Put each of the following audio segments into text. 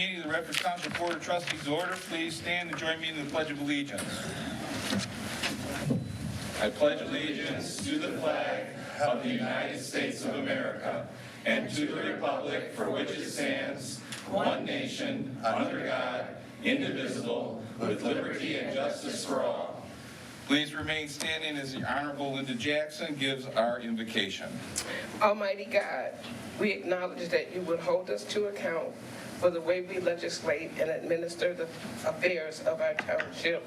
meeting of the Redford Township Board of Trustees to order. Please stand and join me in the Pledge of Allegiance. I pledge allegiance to the flag of the United States of America and to the republic for which it stands, one nation, under God, indivisible, with liberty and justice for all. Please remain standing as the Honorable Linda Jackson gives our invocation. Almighty God, we acknowledge that you would hold us to account for the way we legislate and administer the affairs of our township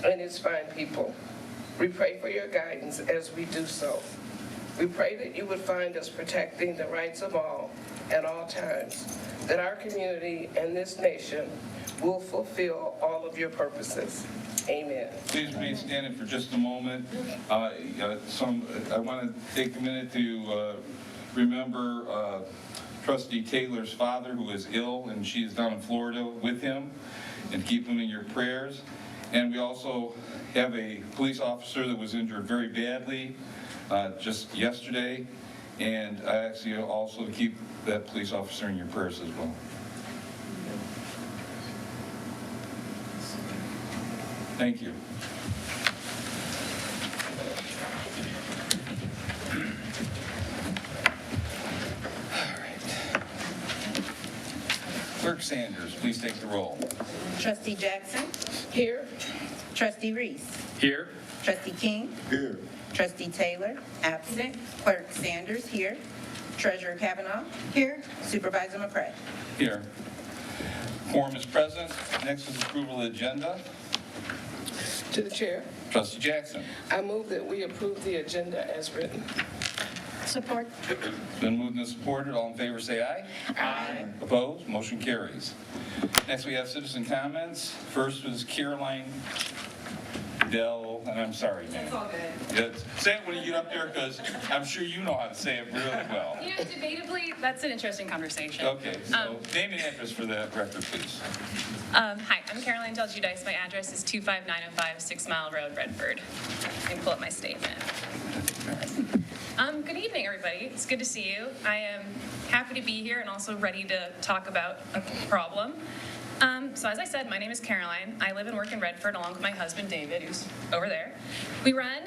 and its fine people. We pray for your guidance as we do so. We pray that you would find us protecting the rights of all at all times, that our community and this nation will fulfill all of your purposes. Amen. Please remain standing for just a moment. I want to take a minute to remember Trustee Taylor's father, who is ill, and she is down in Florida with him, and keep him in your prayers. And we also have a police officer that was injured very badly just yesterday, and I ask you also to keep that police officer in your prayers as well. Thank you. All right. Clerk Sanders, please take the roll. Trustee Jackson. Here, Trustee Reese. Here. Trustee King. Here. Trustee Taylor, absent. Clerk Sanders, here. Treasurer Kavanaugh. Here. Supervisor McCray. Here. Quorum is present. Next is approval of the agenda. to the chair. Trustee Jackson. I move that we approve the agenda as written. Support. Been moved and supported. All in favor say aye. Aye. Opposed? Motion carries. Next we have citizen comments. First was Caroline Dell, and I'm sorry, ma'am. It's all good. Yeah, say it when you get up there, because I'm sure you know how to say it really well. You know, debatably, that's an interesting conversation. Okay, so name and address for the record, please. Hi, I'm Caroline Del Giudice. My address is 25905 6 Mile Road, Redford. I can pull up my statement. Good evening, everybody. It's good to see you. I am happy to be here and also ready to talk about a problem. So as I said, my name is Caroline. I live and work in Redford along with my husband, David, who's over there. We run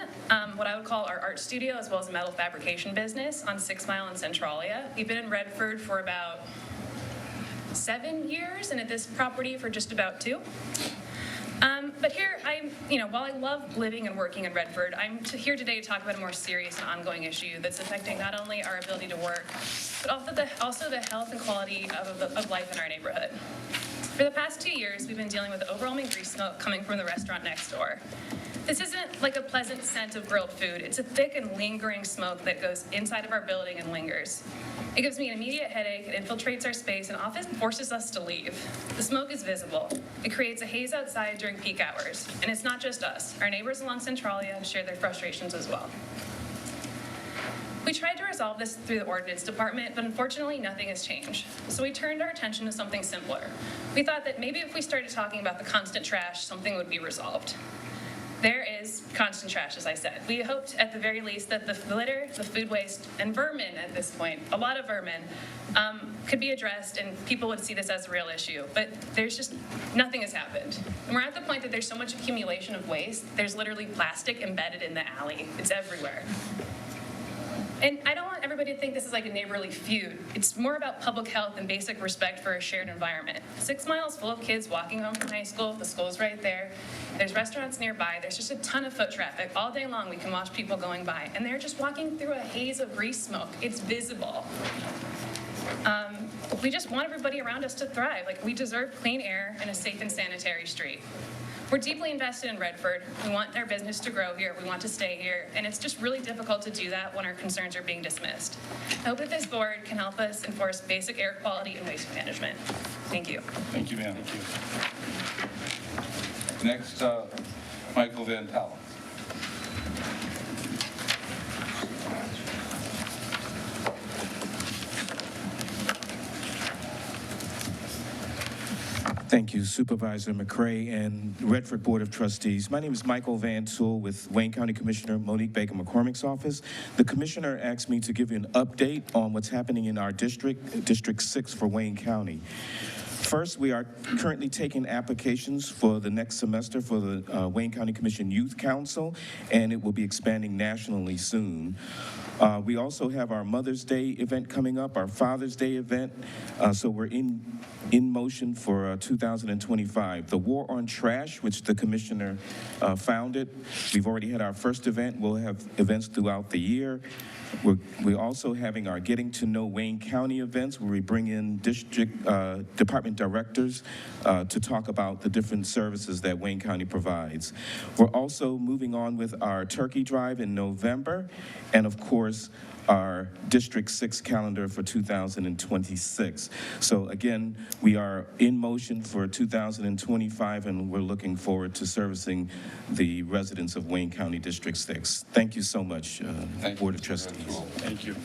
what I would call our art studio as well as a metal fabrication business on 6 Mile and Centralia. We've been in Redford for about 7 years and at this property for just about 2. But here, while I love living and working in Redford, I'm here today to talk about a more serious and ongoing issue that's affecting not only our ability to work, but also the health and quality of life in our neighborhood. For the past 2 years, we've been dealing with overwhelming grease smoke coming from the restaurant next door. This isn't like a pleasant scent of grilled food. It's a thick and lingering smoke that goes inside of our building and lingers. It gives me an immediate headache, it infiltrates our space, and often forces us to leave. The smoke is visible. It creates a haze outside during peak hours. And it's not just us. Our neighbors along Centralia share their frustrations as well. We tried to resolve this through the ordinance department, but unfortunately nothing has changed. So we turned our attention to something simpler. We thought that maybe if we started talking about the constant trash, something would be resolved. There is constant trash, as I said. We hoped at the very least that the litter, the food waste, and vermin at this point, a lot of vermin, could be addressed and people would see this as a real issue. But there's just, nothing has happened. And we're at the point that there's so much accumulation of waste, there's literally plastic embedded in the alley. It's everywhere. And I don't want everybody to think this is like a neighborly feud. It's more about public health and basic respect for a shared environment. 6 Miles full of kids walking home from high school. The school's right there. There's restaurants nearby. There's just a ton of foot traffic. All day long we can watch people going by. And they're just walking through a haze of grease smoke. It's visible. We just want everybody around us to thrive. Like, we deserve clean air and a safe and sanitary street. We're deeply invested in Redford. We want our business to grow here. We want to stay here. And it's just really difficult to do that when our concerns are being dismissed. I hope that this board can help us enforce basic air quality and waste management. Thank you. Thank you, ma'am. Next, Michael Van Pelt. Thank you, Supervisor McCray and Redford Board of Trustees. My name is Michael Van Tul with Wayne County Commissioner Monique Baker McCormick's office. The commissioner asked me to give you an update on what's happening in our district, District 6 for Wayne County. First, we are currently taking applications for the next semester for the Wayne County Commission Youth Council, and it will be expanding nationally soon. We also have our Mother's Day event coming up, our Father's Day event, so we're in motion for 2025. The War on Trash, which the commissioner founded, we've already had our first event. We'll have events throughout the year. We're also having our Getting to Know Wayne County events where we bring in district department directors to talk about the different services that Wayne County provides. We're also moving on with our Turkey Drive in November, and of course, our District 6 calendar for 2026. So again, we are in motion for 2025, and we're looking forward to servicing the residents of Wayne County District 6. Thank you so much, Thank Board you, of Mr. Trustees. Ventura. Thank you.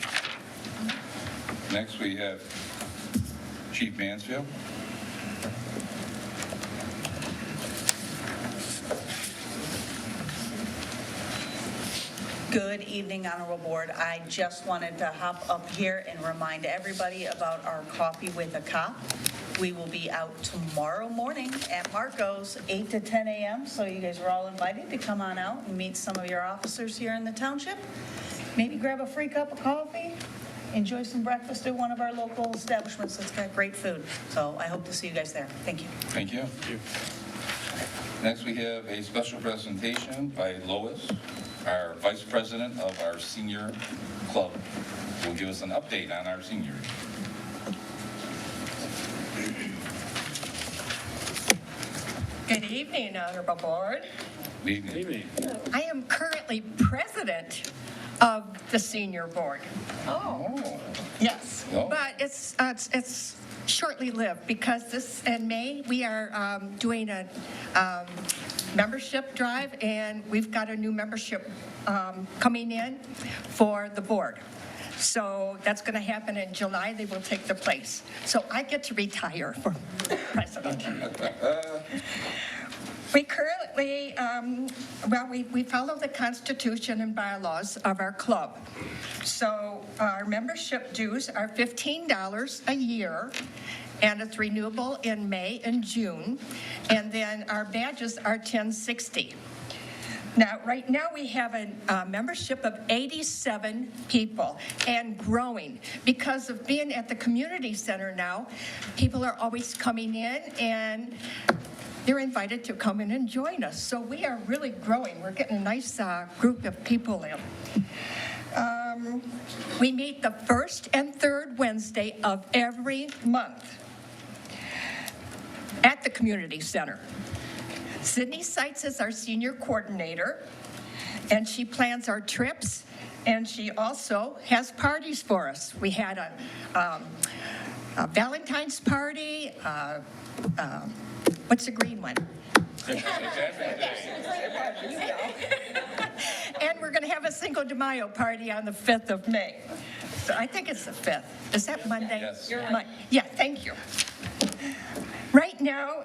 Next, we have Chief Mansfield. Good evening, Honorable Board. I just wanted to hop up here and remind everybody about our Coffee with a Cop. We will be out tomorrow morning at Marco's, 8 to 10 a.m., so you guys are all invited to come on out and meet some of your officers here in the township. Maybe grab a free cup of coffee, enjoy some breakfast at one of our local establishments that's got great food. So I hope to see you guys there. Thank you. Thank you. Next, we have a special presentation by Lois, our Vice President of our Senior Club, who will give us an update on our seniors. Good evening, Honorable Board. Good evening. Evening. I am currently president of the Senior Board. Oh, Yes, Oh. but it's shortly lived because in May, we are doing a membership drive, and we've got a new membership coming in for the board. So that's going to happen in July. They will take the place. So I get to retire from president. We currently, we follow the Constitution and bylaws of our club. So our membership dues are $15 a year, and it's renewable in May and June. And then our badges are $10.60. Now, right now, we have a membership of 87 people and growing. Because of being at the community center now, people are always coming in, and they're invited to come in and join us. So we are really growing. We're getting a nice group of people in. We meet the first and third Wednesday of every month at the community center. Sydney Seitz is our senior coordinator, and she plans our trips, and she also has parties for us. We had a Valentine's party, what's the green one? And we're going to have a Cinco de Mayo party on the 5th of May. So I think it's the 5th. Is that Monday? Yes. Yeah, thank you. Right now,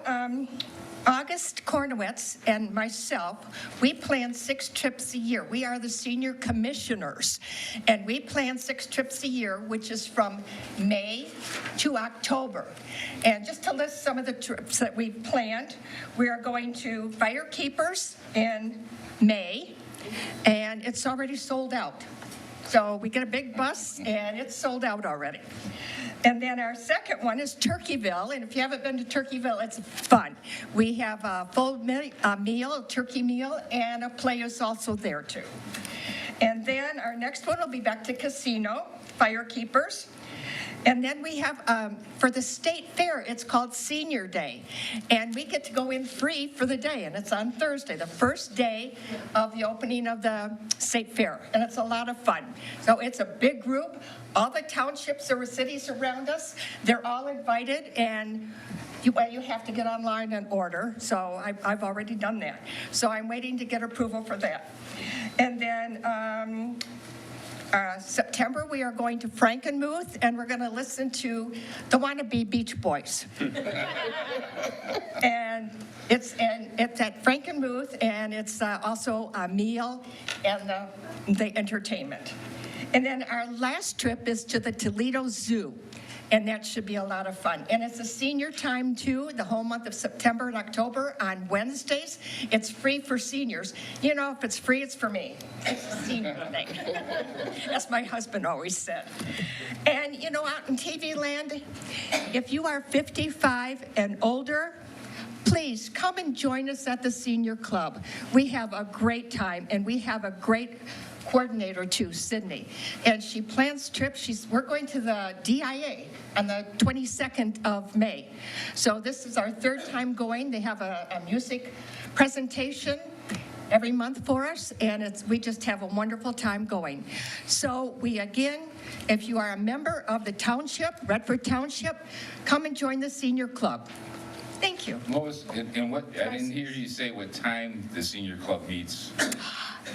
August Kornowitz and myself, we plan 6 trips a year. We are the senior commissioners, and we plan 6 trips a year, which is from May to October. And just to list some of the trips that we've planned, we are going to Fire Keepers in May, and it's already sold out. So we get a big bus, and it's sold out already. And then our second one is Turkeyville, and if you haven't been to Turkeyville, it's fun. We have a full meal, a turkey meal, and a play is also there too. And then our next one will be back to Casino, Fire Keepers. And then we have, for the state fair, it's called Senior Day. And we get to go in free for the day, and it's on Thursday, the first day of the opening of the state fair. And it's a lot of fun. So it's a big group. All the townships or cities around us, they're all invited, and you have to get online and order. So I've already done that. So I'm waiting to get approval for that. And then September, we are going to Frankenmuth, and we're going to listen to the Wannabe Beach Boys. And it's at Frankenmuth, and it's also a meal and the entertainment. And then our last trip is to the Toledo Zoo. and that should be a lot of fun. And it's a senior time too, the whole month of September and October on Wednesdays. It's free for seniors. You know, if it's free, it's for me. It's a senior thing. That's my husband always said. And you know, out in TV land, if you are 55 and older, please come and join us at the Senior Club. We have a great time, and we have a great coordinator too, Sydney. And she plans trips. We're going to the DIA on the 22nd of May. So this is our third time going. They have a music presentation every month for us, and we just have a wonderful time going. So if you are a member of the township, Redford Township, come and join the Senior Club. Thank you. Lois, and what, I didn't hear you say what time the senior club meets.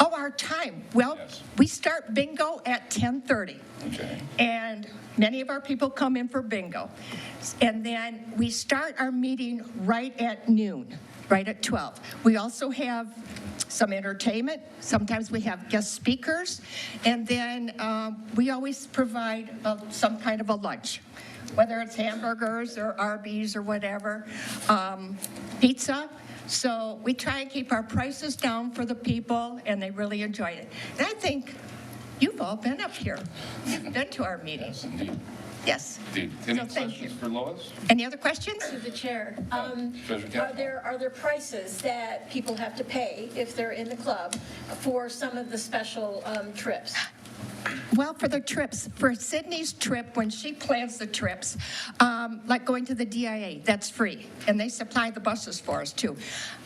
Oh, our time. Well, Yes. we start bingo at 10:30. Okay. And many of our people come in for bingo. And then we start our meeting right at noon, right at 12. We also have some entertainment. Sometimes we have guest speakers. And then we always provide some kind of a lunch, whether it's hamburgers or Arby's or whatever, pizza. So we try and keep our prices down for the people, and they really enjoy it. And I think you've all been up here. You've been to our meetings. Yes, indeed. Yes. Indeed. Any So thank questions you. for Lois? Any other questions? To the chair. Treasurer Kavanaugh. Are there prices that people have to pay if they're in the club for some of the special trips? Well, for the trips, for Sydney's trip, when she plans the trips, like going to the DIA, that's free, and they supply the buses for us too.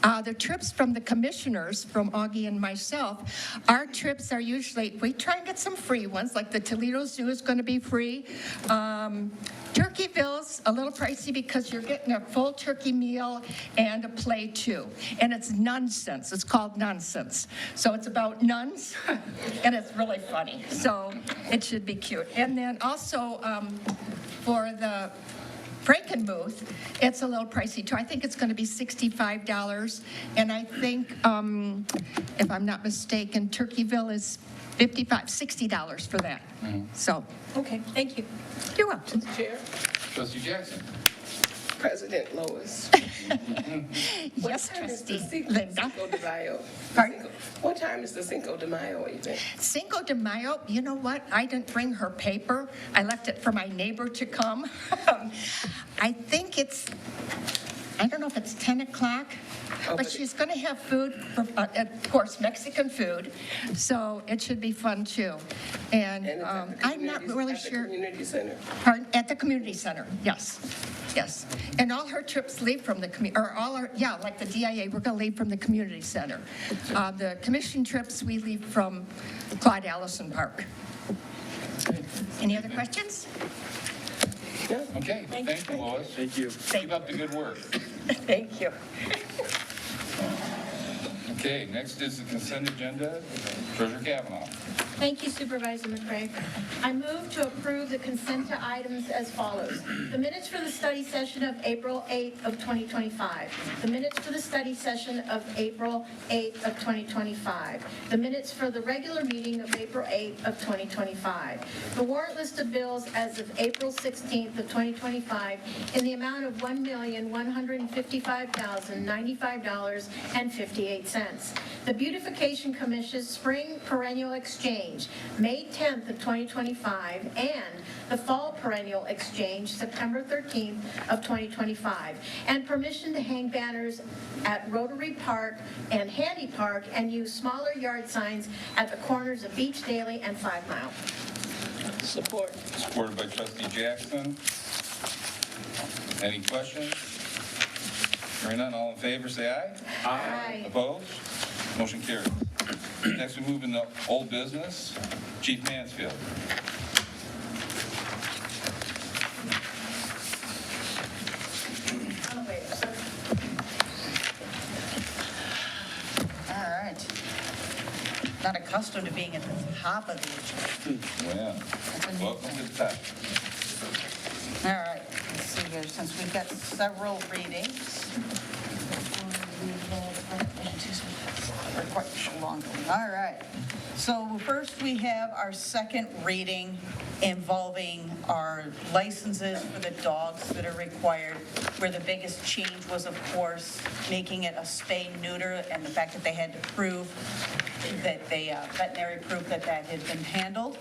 The trips from the commissioners, from Augie and myself, our trips are usually, we try and get some free ones, like the Toledo Zoo is going to be free. Turkeyville's a little pricey because you're getting a full turkey meal and a play too. And it's nonsense. It's called Nonsense. So it's about nuns, and it's really funny. So it should be cute. And then also for the Franken booth, it's a little pricey too. I think it's going to be $65. And I think, if I'm not mistaken, Turkeyville is $60 for that. So Okay, thank you. you're welcome. Chair, Trustee Jackson. President Lois. Yes, What time is the trustee Linda. Cinco de Mayo? Pardon? What time is the Cinco de Mayo event? Cinco de Mayo, you know what? I didn't bring her paper. I left it for my neighbor to come. I think I don't know if it's 10 o'clock, but she's going to have food, of course, Mexican food, so it should be fun too. And And it's at the I'm not community- really at the sure. community center. Pardon? At the community center, yes, yes. And all her trips leave from the, like the DIA, we're going to leave from the community center. The commission trips, we leave from Claude Allison Park. Any other questions? Okay, thank you, Lois. Thank you. Keep up the good work. Thank you. Okay, next is the consent agenda. Treasurer Kavanaugh. Thank you, Supervisor McCray. I move to approve the consent items as follows. The minutes for the study session of April 8th of 2025. The minutes for the study session of April 8th of 2025. The minutes for the regular meeting of April 8th of 2025. The warrant list of bills as of April 16th of 2025 in the amount of $1,155,095.58. The Beautification Commission's Spring Perennial Exchange, May 10th of 2025, and the Fall Perennial Exchange, September 13th of 2025, and permission to hang banners at Rotary Park and Handy Park and use smaller yard signs at the corners of Beach Daily and 5 Mile. Support. Supported by Trustee Jackson. Any questions? Hearing none, all in favor, say aye. Aye. Opposed? Motion carries. Next, we move into old business. Chief Mansfield. All right. Not accustomed to being at the top of the agenda. Well, welcome to the top. All right, let's see here, since we've got several readings. We're quite long. All right. So first, we have our second reading involving our licenses for the dogs that are required, where the biggest change was, of course, making it a spay-neuter, and the fact that they had to prove that they, veterinary proof that that had been handled.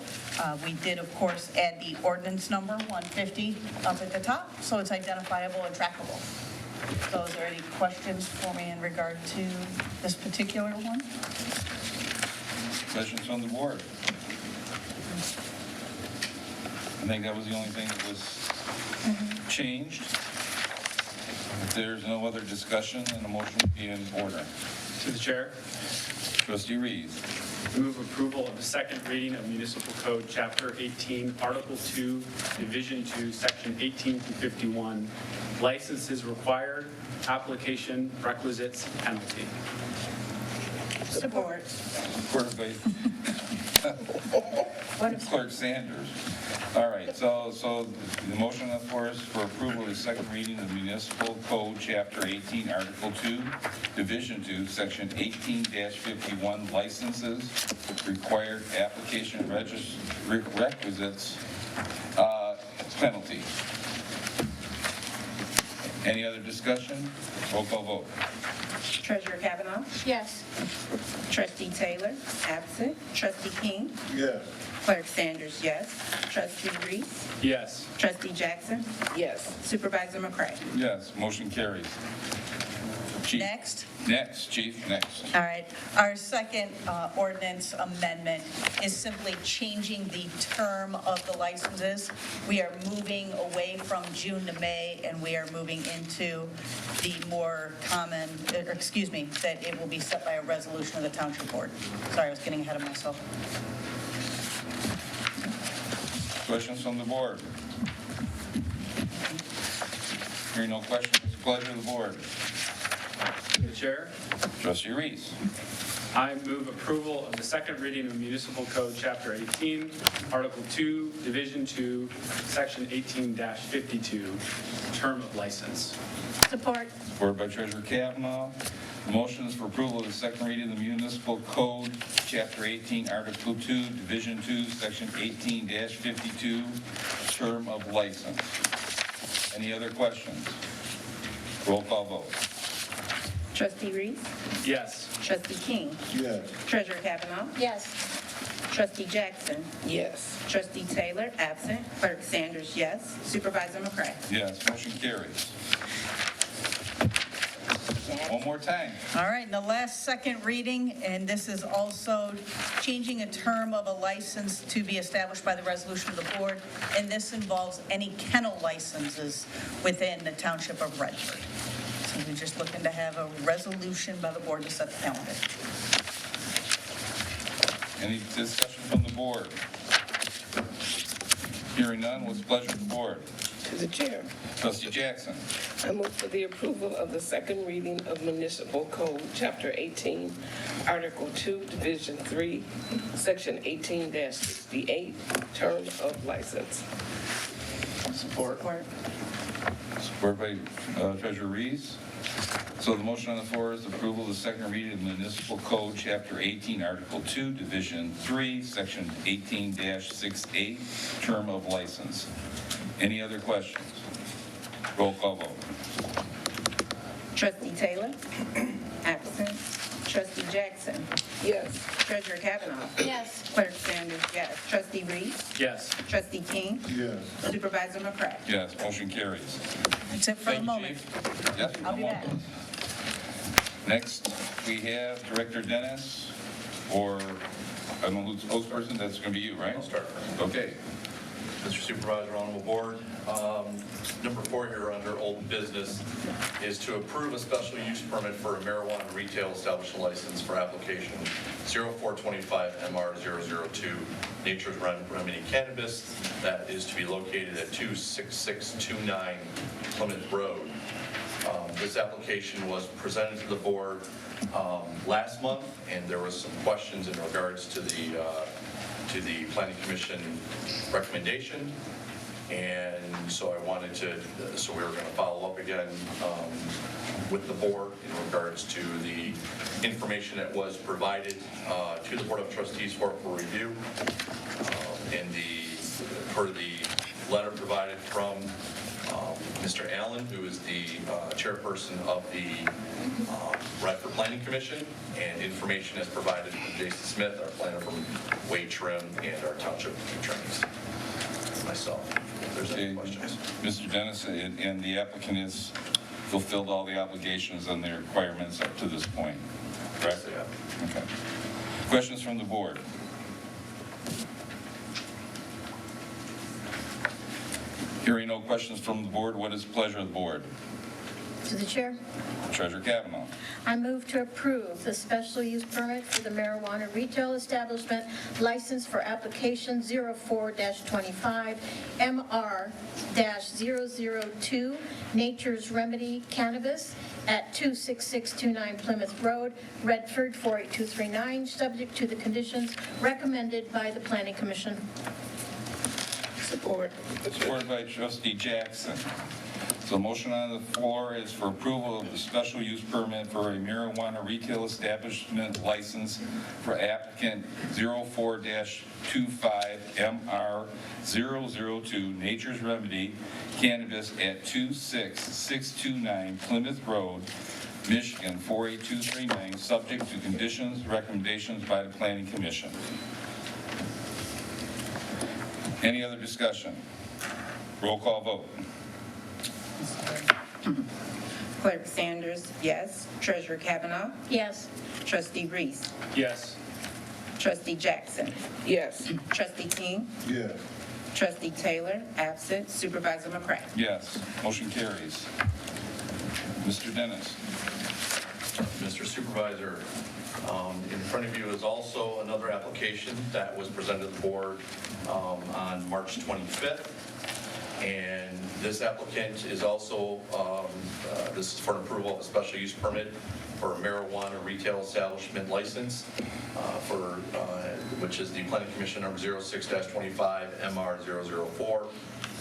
We did, of course, add the ordinance number 150 up at the top, so it's identifiable and trackable. So is there any questions for me in regard to this particular one? Questions on the board? I think that was the only thing that was changed. If there's no other discussion, then a motion would be in order. To the chair, Trustee Reeves. I move approval of the second reading of Municipal Code, Chapter 18, Article 2, Division 2, Section 18 through 51, licenses required, application, requisites, penalty. Support. Clerk Clerk Sanders. All right, so the motion on the floor is for approval of the second reading of Municipal Code, Chapter 18, Article 2, Division 2, Section 18-51, licenses, required application, requisites, penalty. Any other discussion? Roll call vote. Treasurer Kavanaugh? Yes. Trustee Taylor? Absent. Trustee King? Yes. Clerk Sanders, yes. Trustee Reese? Yes. Trustee Jackson? Yes. Supervisor McCray? Yes, motion carries. Chief. Next. Next, Chief, next. All right. Our second ordinance amendment is simply changing the term of the licenses. We are moving away from June to May, and we are moving into the more common, that it will be set by a resolution of the Township Board. Sorry, I was getting ahead of myself. Questions from the board? Hearing no questions, it's the pleasure of the board. To the chair, Trustee Reese. I move approval of the second reading of Municipal Code, Chapter 18, Article 2, Division 2, Section 18-52, term of license. Support. Supported by Treasurer Kavanaugh. The motion is for approval of the second reading of the Municipal Code, Chapter 18, Article 2, Division 2, Section 18-52, term of license. Any other questions? Roll call vote. Trustee Reese? Yes. Trustee King? Yes. Treasurer Kavanaugh? Yes. Trustee Jackson? Yes. Trustee Taylor? Absent. Clerk Sanders, yes. Supervisor McCray? Yes, motion carries. One more time. All right, and the last second reading, and this is also changing a term of a license to be established by the resolution of the board, and this involves any kennel licenses within the Township of Redford. So we're just looking to have a resolution by the board to set the calendar. Any discussion from the board? Hearing none, what's the pleasure of the board? To the chair. Trustee Jackson. I move for the approval of the second reading of Municipal Code, Chapter 18, Article 2, Division 3, Section 18-68, term of license. Support. Supported by Treasurer Reese. So the motion on the floor is approval of the second reading of Municipal Code, Chapter 18, Article 2, Division 3, Section 18-68, term of license. Any other questions? Roll call vote. Trustee Taylor? Absent. Trustee Jackson? Yes. Treasurer Kavanaugh? Yes. Clerk Sanders, yes. Trustee Reese? Yes. Trustee King? Yes. Supervisor McCray? Yes, motion carries. That's it for the Thank you, moment. Chief. Yes, I'll be one back. moment. Next, we have Director Dennis, or, I don't know who's the spokesperson, that's going to be you, right? I'll start first. Okay. Mr. Supervisor, Honorable Board, number 4 here under old business is to approve a special use permit for a marijuana retail establishment license for application 0425 MR002 Nature's Remedy Cannabis that is to be located at 26629 Plymouth Road. This application was presented to the board last month, and there was some questions in regards to the Planning Commission recommendation. And so I wanted to, so we were going to follow up again with the board in regards to the information that was provided to the Board of Trustees for review. Per the letter provided from Mr. Allen, who is the chairperson of the Radford Planning Commission, and information as provided from Jason Smith, our planner from Wade Trim, and our township attorneys, myself. If there's any questions. Mr. Dennis, and the applicant has fulfilled all the obligations and the requirements up to this point, correct? Yeah. Okay. Questions from the board? Hearing no questions from the board, what is the pleasure of the board? To the chair. Treasurer Kavanaugh. I move to approve the special use permit for the marijuana retail establishment license for application 04-25 MR-002 Nature's Remedy Cannabis at 26629 Plymouth Road, Redford 48239, subject to the conditions recommended by the Planning Commission. Support. Supported by Trustee Jackson. So the motion on the floor is for approval of the special use permit for a marijuana retail establishment license for applicant 04-25 MR-002 Nature's Remedy Cannabis at 26629 Plymouth Road, Michigan 48239, subject to conditions, recommendations by the Planning Commission. Any other discussion? Roll call vote. Clerk Sanders, yes. Treasurer Kavanaugh. Yes. Trustee Reese. Yes. Trustee Jackson. Yes. Trustee King. Yes. Trustee Taylor, absent. Supervisor McCray. Yes, motion carries. Mr. Dennis. Mr. Supervisor, in front of you is also another application that was presented to the board on March 25th. And this applicant is also, this is for an approval of a special use permit for a marijuana retail establishment license which is the Planning Commission number 06-25 MR-004,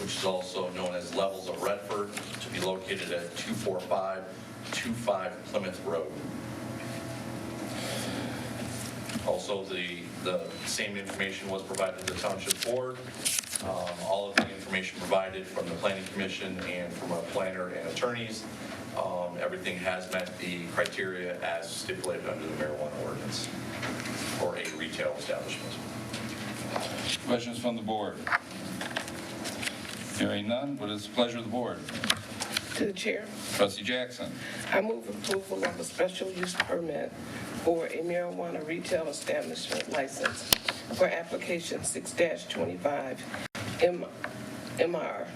which is also known as Levels of Redford, to be located at 24525 Plymouth Road. Also, the same information was provided to the Township Board. All of the information provided from the Planning Commission and from our planner and attorneys, everything has met the criteria as stipulated under the marijuana ordinance for a retail establishment. Questions from the board? Hearing none, what is the pleasure of the board? To the chair. Trustee Jackson. I move approval of a special use permit for a marijuana retail establishment license for application 6-25 MR,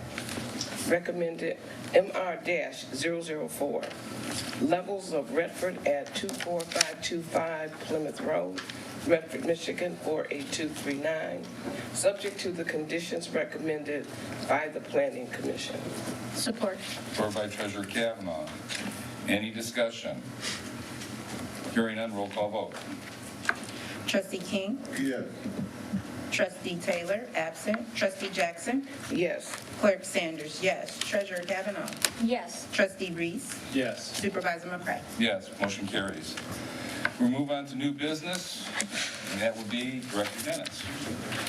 recommended MR-004, Levels of Redford at 24525 Plymouth Road, Redford, Michigan 48239, subject to the conditions recommended by the Planning Commission. Support. Supported by Treasurer Kavanaugh. Any discussion? Hearing none, roll call vote. Trustee King. Yes. Trustee Taylor, absent. Trustee Jackson. Yes. Clerk Sanders, yes. Treasurer Kavanaugh. Yes. Trustee Reese. Yes. Supervisor McCray. Yes, motion carries. We'll move on to new business, and that will be Director Dennis.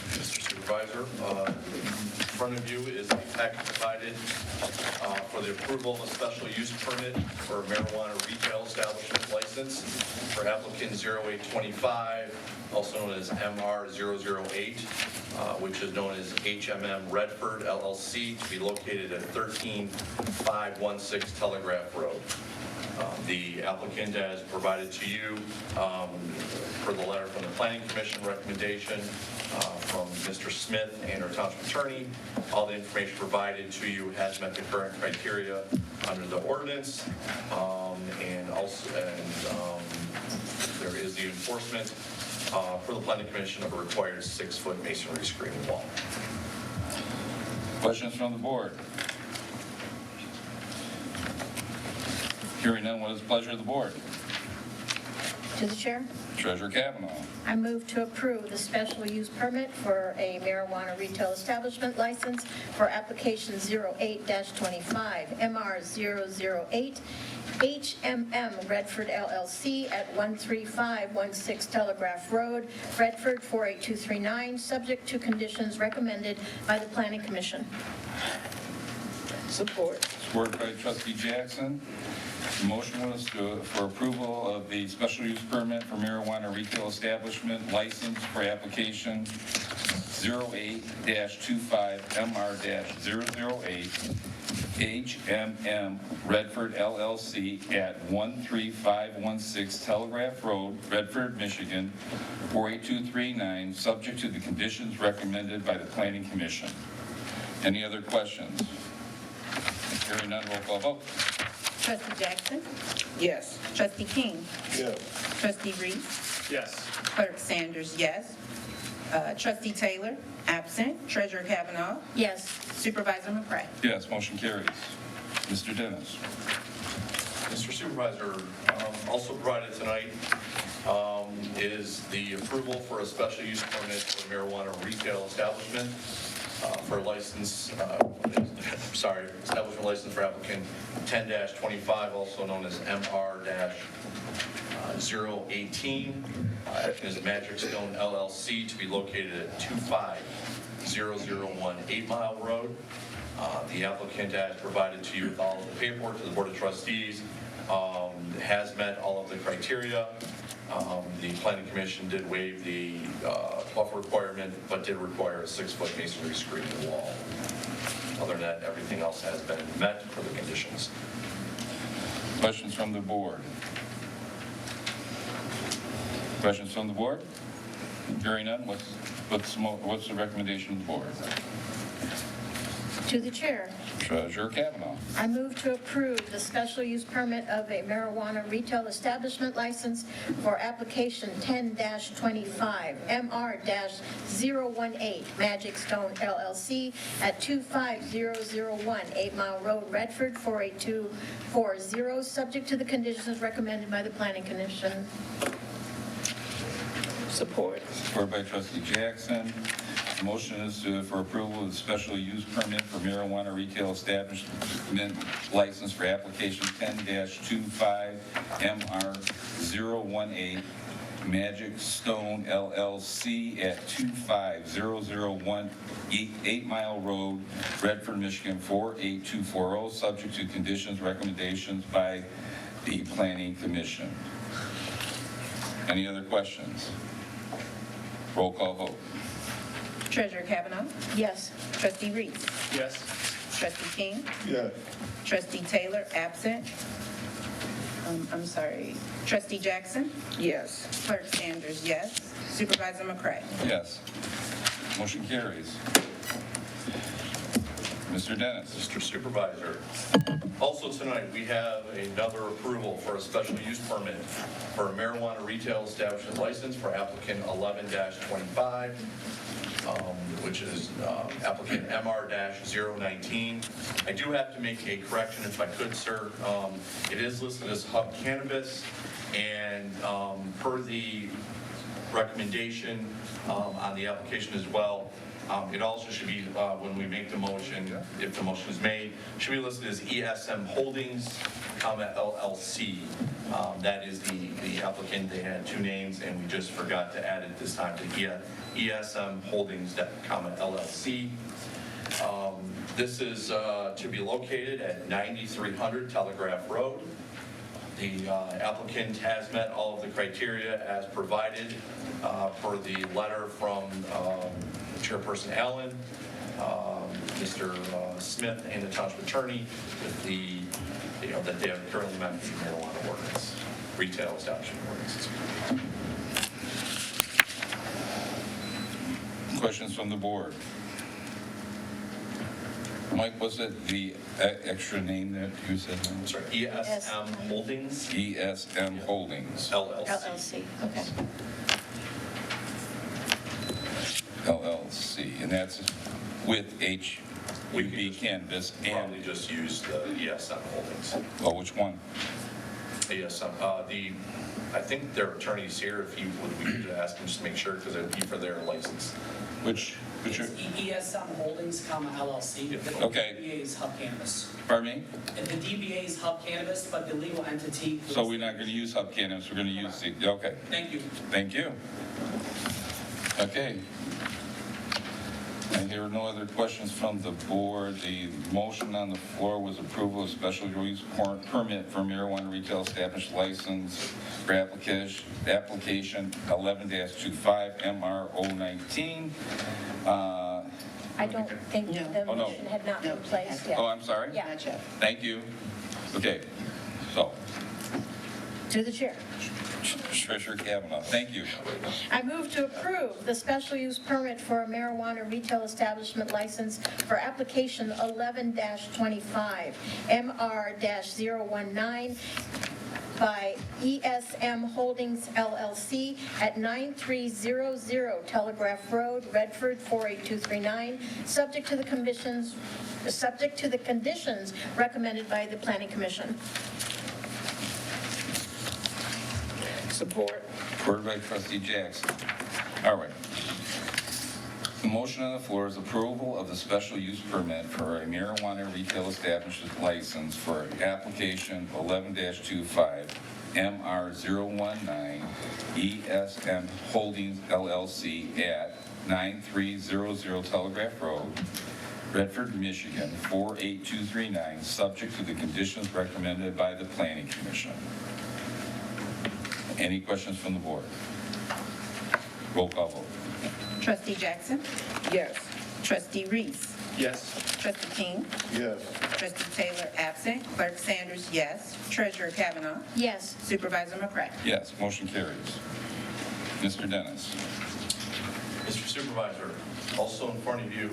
Mr. Supervisor, in front of you is the packet provided for the approval of a special use permit for a marijuana retail establishment license for applicant 0825, also known as MR-008, which is known as HMM Redford LLC, to be located at 13516 Telegraph Road. The applicant has provided to you, for the letter from the Planning Commission recommendation from Mr. Smith and our township attorney, all the information provided to you has met the current criteria under the ordinance, and there is the enforcement for the Planning Commission of a required 6-foot masonry screening wall. Questions from the board? Hearing none, what is the pleasure of the board? To the chair. Treasurer Kavanaugh. I move to approve the special use permit for a marijuana retail establishment license for application 08-25 MR008 HMM Redford LLC at 13516 Telegraph Road, Redford 48239, subject to conditions recommended by the Planning Commission. Support. Supported by trustee Jackson. The motion was for approval of the special use permit for marijuana retail establishment license for application 08-25 MR-008 HMM Redford LLC at 13516 Telegraph Road, Redford, Michigan, 48239, subject to the conditions recommended by the Planning Commission. Any other questions? Hearing none, roll call vote. Trustee Jackson? Yes. Trustee King? Yes. Trustee Reese? Yes. Clerk Sanders, yes. Trustee Taylor, absent. Treasurer Kavanaugh? Yes. Supervisor McCray? Yes, motion carries. Mr. Dennis. Mr. Supervisor, also provided tonight is the approval for a special use permit for marijuana retail establishment for license, establishment license for applicant 10-25, also known as MR-018, is Magic Stone LLC to be located at 25001 8 Mile Road. The applicant has provided to you with all of the paperwork to the Board of Trustees, has met all of the criteria. The Planning Commission did waive the buffer requirement, but did require a 6-foot masonry screening wall. Other than that, everything else has been met for the conditions. Questions from the board? Questions from the board? Hearing none, what's the recommendation of the board? To the chair. Treasurer Kavanaugh. I move to approve the special use permit of a marijuana retail establishment license for application 10-25 MR-018 Magic Stone LLC at 25001 8 Mile Road, Redford 48240, subject to the conditions recommended by the Planning Commission. Support. Supported by trustee Jackson. The motion is for approval of the special use permit for marijuana retail establishment license for application 10-25 MR-018 Magic Stone LLC at 25001 8 Mile Road, Redford, Michigan 48240, subject to conditions, recommendations by the Planning Commission. Any other questions? Roll call vote. Treasurer Kavanaugh? Yes. Trustee Reese? Yes. Trustee King? Yes. Trustee Taylor, absent. I'm sorry. Trustee Jackson? Yes. Clerk Sanders, yes. Supervisor McCray? Yes. Motion carries. Mr. Dennis. Mr. Supervisor, also tonight, we have another approval for a special use permit for a marijuana retail establishment license for applicant 11-25, which is applicant MR-019. I do have to make a correction if I could, sir. It is listed as Hub Cannabis, and per the recommendation on the application as well, it also should be, when we make the motion, if the motion is made, should be listed as ESM Holdings, LLC. That is the applicant. They had two names, and we just forgot to add it this time to ESM Holdings, LLC. This is to be located at 9300 Telegraph Road. The applicant has met all of the criteria as provided per the letter from Chairperson Allen, Mr. Smith, and the township attorney, with the, that they have currently met the marijuana ordinance, retail establishment ordinance. Questions from the board? Mike, was it the extra name that you said? I'm sorry, ESM Holdings, ESM Holdings, LLC. LLC, okay. LLC, and that's with HUB Cannabis and, Probably just use the ESM Holdings. oh, which one? ESM, the I think their attorney's here, if he would, we could ask him just to make sure, because it'd be for their license. Which, ESM Holdings, LLC. The Okay. DBA is Hub Cannabis. pardon me? And the DBA is Hub Cannabis, but the legal entity. So we're not going to use Hub Cannabis, we're going to use the, okay. Thank you. Thank you. Okay. I hear no other questions from the board. The motion on the floor was approval of special use permit for marijuana retail establishment license for application 11-25 MR019. I don't think the Oh, no. motion had not been placed yet. Oh, I'm sorry? Yeah, Thank you. Okay, so, to the chair. Treasurer Kavanaugh, thank you. I move to approve the special use permit for a marijuana retail establishment license for application 11-25 MR-019 by ESM Holdings LLC at 9300 Telegraph Road, Redford 48239, subject to the conditions recommended by the Planning Commission. Support. Supported by trustee Jackson. All right. The motion on the floor is approval of the special use permit for a marijuana retail establishment license for application 11-25 MR019 ESM Holdings LLC at 9300 Telegraph Road, Redford, Michigan 48239, subject to the conditions recommended by the Planning Commission. Any questions from the board? Roll call vote. Trustee Jackson? Yes. Trustee Reese? Yes. Trustee King? Yes. Trustee Taylor absent. Clerk Sanders, yes. Treasurer Kavanaugh? Yes. Supervisor McCray? Yes, motion carries. Mr. Dennis. Mr. Supervisor, also in front of you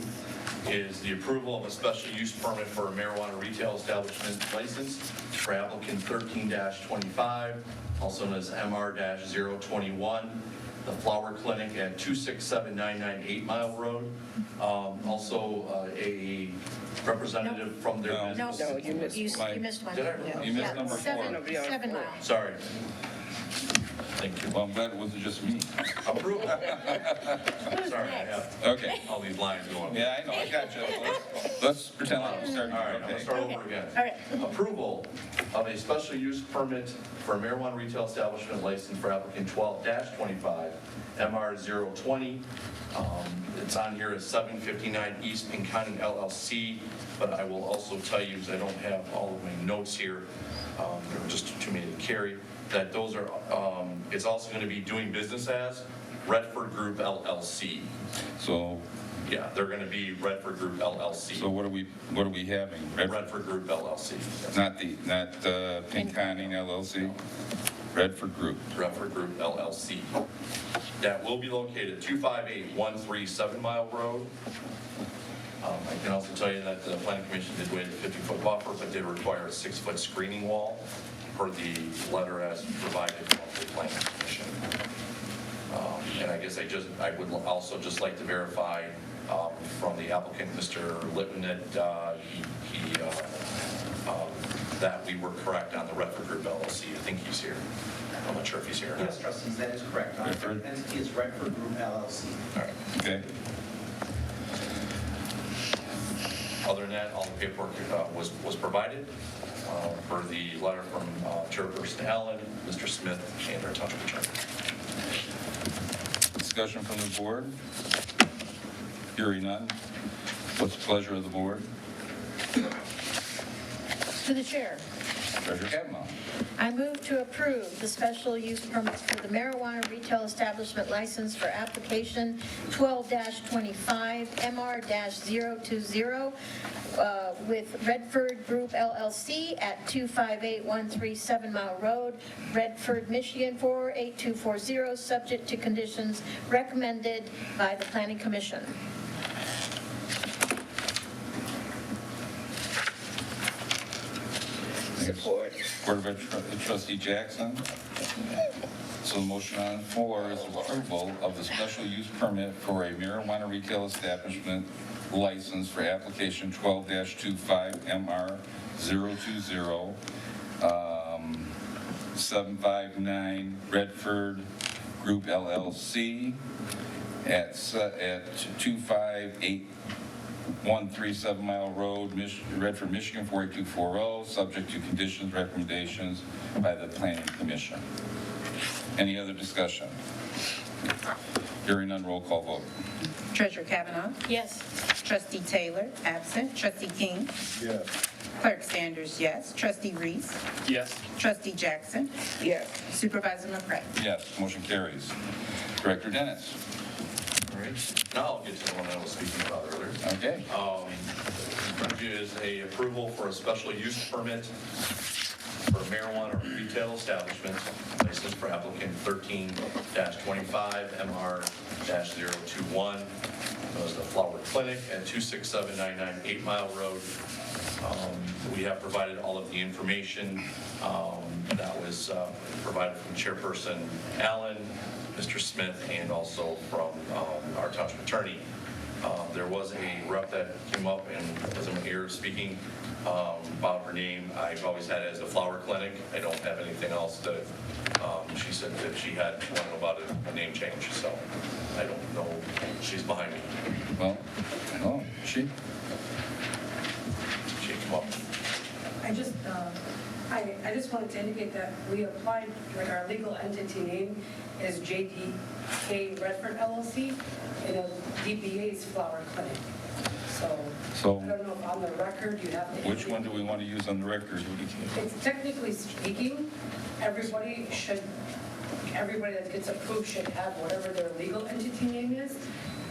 is the approval of a special use permit for a marijuana retail establishment license for applicant 13-25, also known as MR-021, the Flower Clinic at 267998 8 Mile Road. Also, a representative from their No, business. No, you missed. You missed one. Did I? You missed Yeah, number 4. 7 Mile. Sorry. Thank you. Well, I'm glad it wasn't just me. Approval. Sorry, I have Okay. all these lines going. Yeah, I know, I got you. Let's pretend like we're starting. All right, I'm gonna Okay. start over again. All right. Approval of a special use permit for a marijuana retail establishment license for applicant 12-25 MR020. It's on here as 759 East Pinconning LLC, but I will also tell you, because I don't have all of my notes here, there were just too many to carry, that those are, it's also going to be doing business as Redford Group LLC. So, Yeah, they're going to be Redford Group LLC. so what are we having? Redford Group LLC. Not Pinconning LLC? Redford Group. Redford Group LLC. That will be located at 25813 7 Mile Road. I can also tell you that the planning commission did waive a 50-foot buffer, but did require a 6-foot screening wall per the letter as provided from the planning commission. And I guess I would also just like to verify from the applicant, Mr. Litton, that that we were correct on the Redford Group LLC. I think he's here. I'm not sure if he's here. or not. Yes, trustees, that is correct. Our Redford? entity is Redford Group LLC. All right. Okay. Other than that, all the paperwork was provided for the letter from Chairperson Allen, Mr. Smith, and our township attorney. Discussion from the board? Hearing none. What's the pleasure of the board? To the chair. Treasurer Kavanaugh. I move to approve the special use permit for the marijuana retail establishment license for application 12-25 MR-020 with Redford Group LLC at 25813 7 Mile Road, Redford, Michigan 48240, subject to conditions recommended by the Planning Commission. Support. Supported by trustee Jackson. So the motion on the floor is approval of the special use permit for a marijuana retail establishment license for application 12-25 MR020, 759 Redford Group LLC at 25817 Mile Road, Redford, Michigan 48240, subject to conditions, recommendations by the Planning Commission. Any other discussion? Hearing none, roll call vote. Treasurer Kavanaugh? Yes. Trustee Taylor, absent. Trustee King? Yes. Clerk Sanders, yes. Trustee Reese? Yes. Trustee Jackson? Yes. Supervisor McCray? Yes, motion carries. Director Dennis. All right, now I'll get to the one I was speaking about earlier. Okay. In front of you is a approval for a special use permit for a marijuana retail establishment, license for applicant 13-25 MR-021. That was the Flower Clinic at 26799 8 Mile Road. We have provided all of the information that was provided from Chairperson Allen, Mr. Smith, and also from our township attorney. There was a rep that came up and was in my ear speaking about her name. I've always had it as the Flower Clinic. I don't have anything else that, she said that she had wanted about a name change, so I don't know. She's behind me. Well, oh, she came up. I just wanted to indicate that we applied, like our legal entity name is JDK Redford LLC, and DBA's Flower Clinic. So- I don't know if on the record you have to. which one do we want to use on the record? It's technically speaking, everybody that gets approved should have whatever their legal entity name is.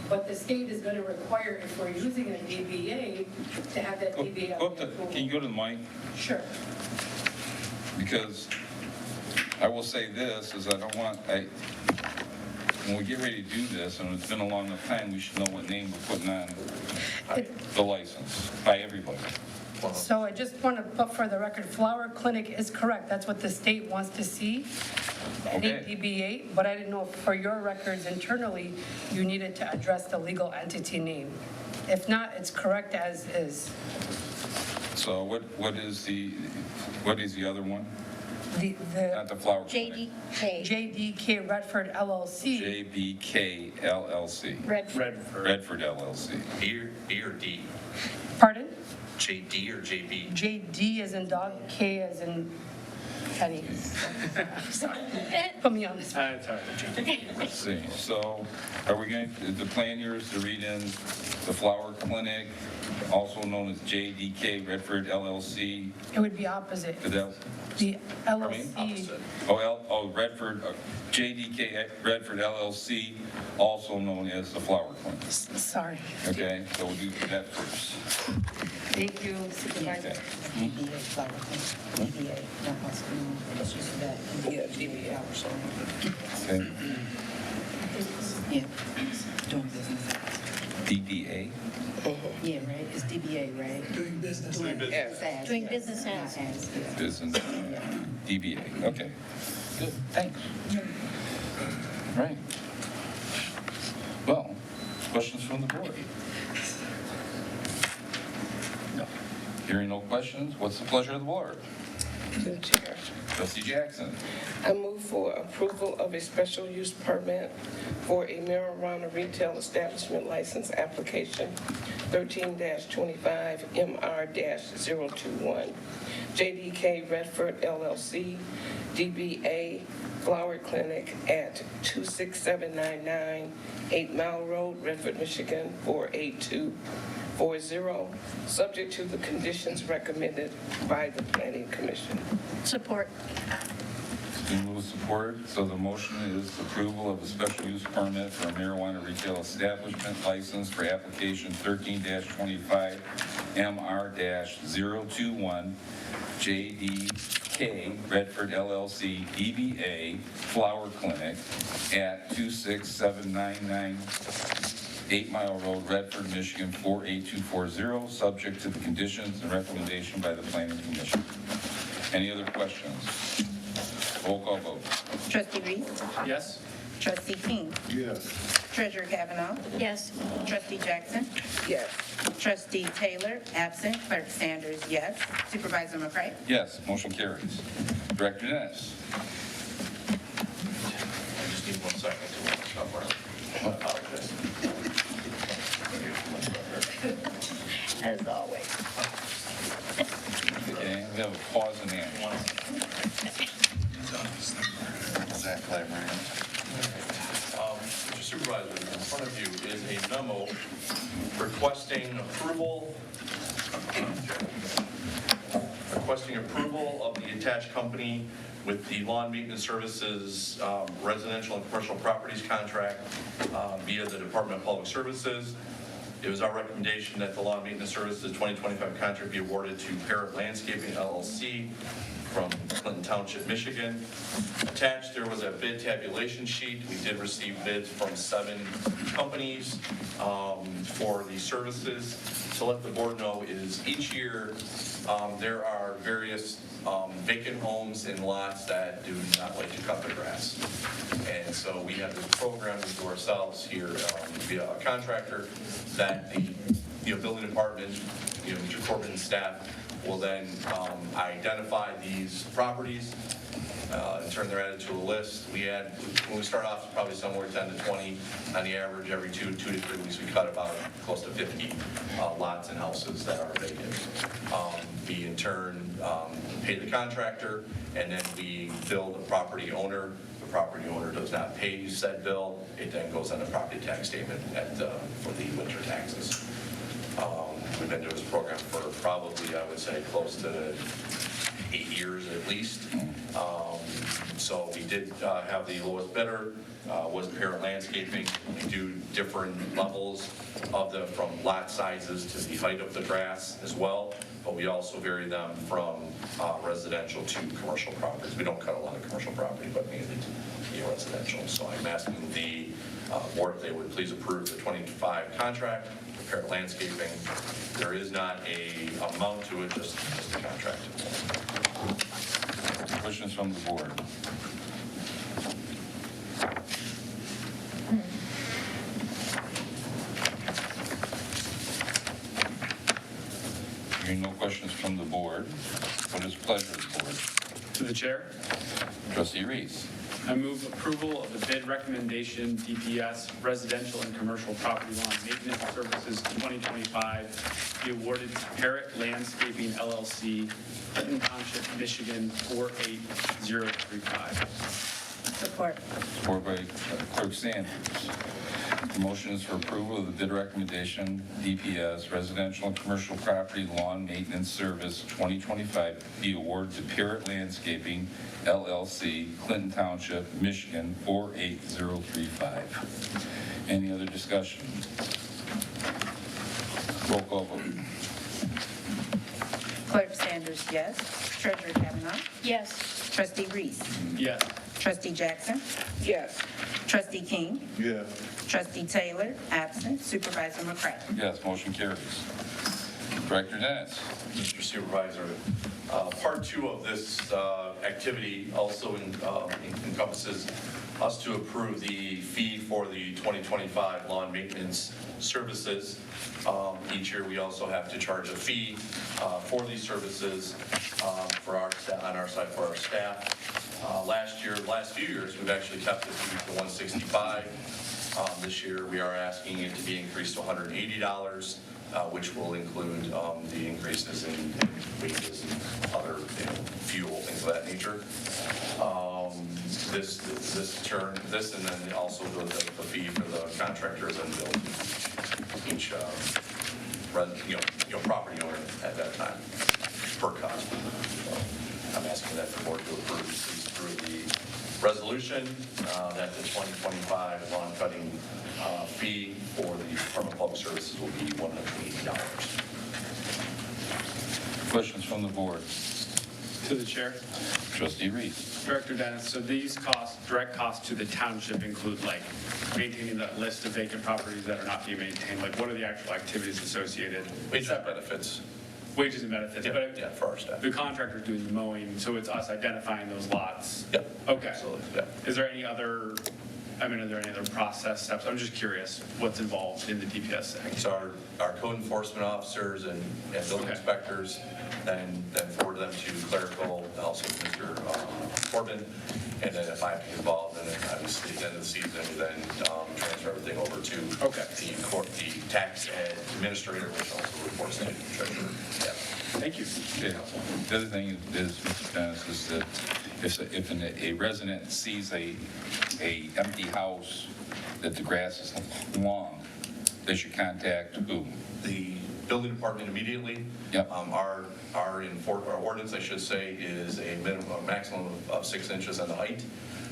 But the state is going to require, if we're using a DBA, to have that DBA. Go up to- Can you go to the mic? Sure. Because I will say this, is when we get ready to do this, and it's been a long enough time, we should know what name we're putting on the license by everybody. So I just want to put for the record, Flower Clinic is correct. That's what the state wants to see, an Okay. DBA. But I didn't know if for your records internally, you needed to address the legal entity name. If not, it's correct as is. So what is the other one? The Not the Flower Clinic. JDK Redford LLC. JBK LLC. Redford. Redford LLC. B or D? Pardon? JD or JB? JD as in dog, K as in Kenny. Sorry. Put me on the spot. It's all right. Let's see, so are we going, the plan here is to read in the Flower Clinic, also known as JDK Redford LLC. It would be opposite. Fidel? The Pardon me? LLC. Redford, JDK Redford LLC, also known as the Flower Clinic. Sorry. Okay, so we'll do that first. Thank you, Supervisor. Okay. DBA Flower Clinic. DBA, not hospital, it's just that. Yeah, DBA. Okay. Yeah, doing business. DBA? Yeah, right, it's DBA, right? Doing business. Yes. Doing business as. Business, DBA, okay. Good, thanks. Right. Well, questions from the board? No. Hearing no questions, what's the pleasure of the board? To the chair. Trustee Jackson. I move for approval of a special use permit for a marijuana retail establishment license application 13-25 MR-021. JDK Redford LLC, DBA Flower Clinic at 26799 8 Mile Road, Redford, Michigan 48240, subject to the conditions recommended by the Planning Commission. Support. Been moved and supported, so the motion is approval of a special use permit for a marijuana retail establishment license for application 13-25 MR-021 JDK Redford LLC DBA Flower Clinic at 26799 8 Mile Road, Redford, Michigan 48240, subject to the conditions and recommendation by the Planning Commission. Any other questions? Roll call vote. Trustee Reese? Yes? Trustee King? Yes. Treasurer Kavanaugh? Yes. Trustee Jackson? Yes. Trustee Taylor, absent. Clerk Sanders, yes. Supervisor McCray? Yes, motion carries. Director Dennis. I just need 1 second to look stuff around. I apologize. As always. Okay, we have a pause in there. Zach Claiborne. Mr. Supervisor, in front of you is a memo requesting approval of the attached company with the lawn maintenance services residential and commercial properties contract via the Department of Public Services. It was our recommendation that the lawn maintenance services 2025 contract be awarded to Parrot Landscaping LLC from Clinton Township, Michigan. Attached, there was a bid tabulation sheet. We did receive bids from 7 companies for the services. To let the board know is each year there are various vacant homes and lots that do not like to cut the grass. And so we have this program to ourselves here via a contractor that the building department, Mr. Corbin's staff will then identify these properties and turn their added to a list. When we start off, probably somewhere 10 to 20 on the average. Every 2 to 3 weeks, we cut about close to 50 lots and houses that are vacant. We in turn pay the contractor, and then we bill the property owner. The property owner does not pay said bill. It then goes on the property tax statement for the winter taxes. We've been doing this program for probably, I would say, close to 8 years at least. So we did have the lowest bidder, was Parrot Landscaping. We do different levels from lot sizes to the height of the grass as well, but we also vary them from residential to commercial properties. We don't cut a lot of commercial property, but mainly residential. So I'm asking the board if they would please approve the 25 contract with Parrot Landscaping. There is not a amount to it, just a contract. Questions from the board? Hearing no questions from the board, what is the pleasure of the board? To the chair, Trustee Reese. I move approval of the bid recommendation DPS Residential and Commercial Property Lawn Maintenance Services 2025 be awarded to Parrot Landscaping LLC, Clinton Township, Michigan 48035. Support. Support by Clerk Sanders. The motion is for approval of the bid recommendation, DPS, Residential and Commercial Property Lawn Maintenance Service 2025, be awarded to Parrot Landscaping, LLC, Clinton Township, Michigan, 48035. Any other discussion? Roll call vote. Clerk Sanders, yes. Treasurer Kavanaugh. Yes. Trustee Reese. Yes. Trustee Jackson. Yes. Trustee King. Yes. Trustee Taylor, absent. Supervisor McCray. Yes, motion carries. Director Dennis. Mr. Supervisor, part 2 of this activity also encompasses us to approve the fee for the 2025 lawn maintenance services. Each year, we also have to charge a fee for these services on our side for our staff. Last few years, we've actually kept the fee to $165. This year, we are asking it to be increased to $180, which will include the increases in wages and other fuel, things of that nature. This and then also the fee for the contractors and each property owner at that time per cost. So I'm asking that the board to approve the resolution that the 2025 lawn cutting fee for the Department of Public Services will be $180. Questions from the board? To the chair. Trustee Reese. Director Dennis, so these costs, direct costs to the township include like maintaining that list of vacant properties that are not being maintained? Like what are the actual activities associated? Wages and benefits. Wages and benefits, but Yeah, for our staff. the contractor's doing the mowing, so it's us identifying those lots? Yep. Okay. Absolutely, yeah. Is there any other I mean, are there any other process steps? I'm just curious what's involved in the DPS thing. So our code enforcement officers and building Okay. inspectors then forward them to clerical, also Mr. Corbin. And then if I have to get involved, then obviously at the end of the season, then transfer everything over to the tax administrator, which also reports to the treasurer. Yeah. Thank you. Okay. The other thing is, Mr. Dennis, is that if a resident sees a empty house, that the grass is long, they should contact who? The building department immediately. Yep. Our ordinance, I should say, is a maximum of 6 inches on the height.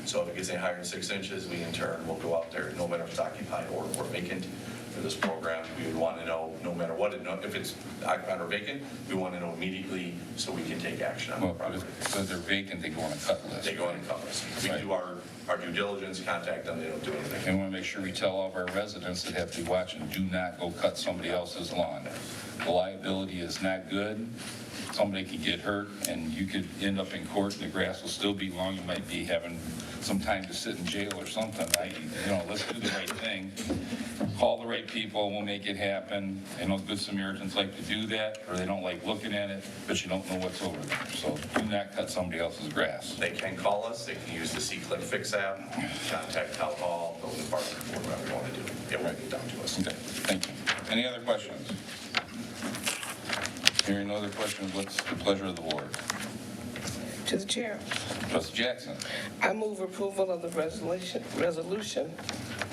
So if it gets any higher than 6 inches, we in turn will go out there, no matter if it's occupied or vacant. For this program, we would want to know, no matter what, if it's occupied or vacant, we want to know immediately so we can take action on the property. So if they're vacant, they go on a cut list. They go on and cut list. We do our due diligence, contact them, they don't do anything. And we want to make sure we tell all of our residents that have to be watching, do not go cut somebody else's lawn. The liability is not good. Somebody could get hurt, and you could end up in court, and the grass will still be long. You might be having some time to sit in jail or something. Let's do the right thing. Call the right people, we'll make it happen. I know Good Samaritans like to do that, or they don't like looking at it, but you don't know what's over there. So do not cut somebody else's grass. They can call us, they can use the C-Click Fix app, contact Town Hall, building department, whatever you want to do. It won't get down to us. Okay, thank you. Any other questions? Hearing no other questions, what's the pleasure of the board? To the chair. Trustee Jackson. I move approval of the resolution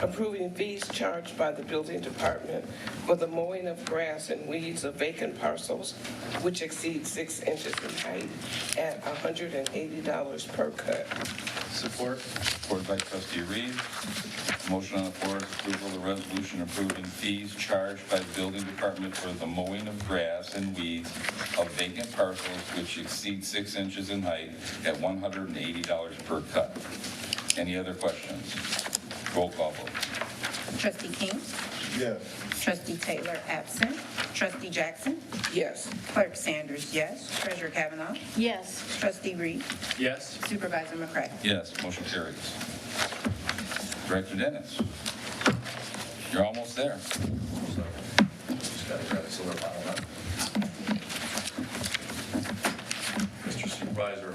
approving fees charged by the building department for the mowing of grass and weeds of vacant parcels which exceed 6 inches in height at $180 per cut. Support. Supported by Trustee Reed. Motion on the floor is approval of the resolution approving fees charged by the building department for the mowing of grass and weeds of vacant parcels which exceed 6 inches in height at $180 per cut. Any other questions? Roll call vote. Trustee King? Yes. Trustee Taylor absent. Trustee Jackson? Yes. Clerk Sanders, yes. Treasurer Kavanaugh? Yes. Trustee Reed? Yes. Supervisor McCray? Yes, motion carries. Director Dennis, you're almost there. Just got to grab a silver bottle up. Mr. Supervisor,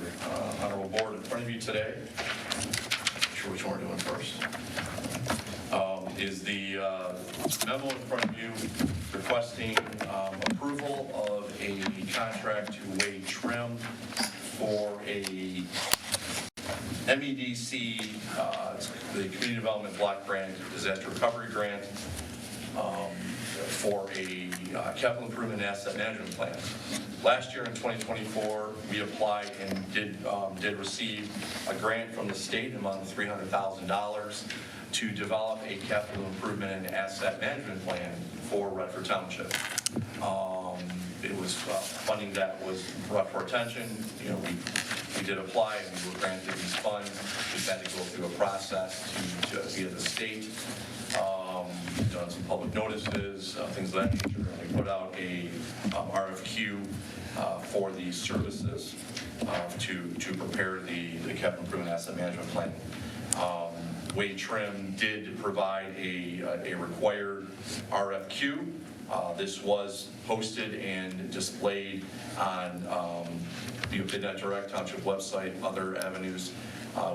honorable board, in front of you today, not sure which one we're doing first, is the memo in front of you requesting approval of a contract to Wade Trim for a MEDC, the Community Development Block Grant, Disaster Recovery Grant, for a capital improvement and asset management plan. Last year in 2024, we applied and did receive a grant from the state among $300,000 to develop a capital improvement and asset management plan for Redford Township. It was funding that was brought to our attention. We did apply and we were granted these funds. We've had to go through a process via the state. We've done some public notices, things of that nature. And we put out a RFQ for these services to prepare the capital improvement asset management plan. Wade Trim did provide a required RFQ. This was posted and displayed on Bid.net Direct Township website, other avenues.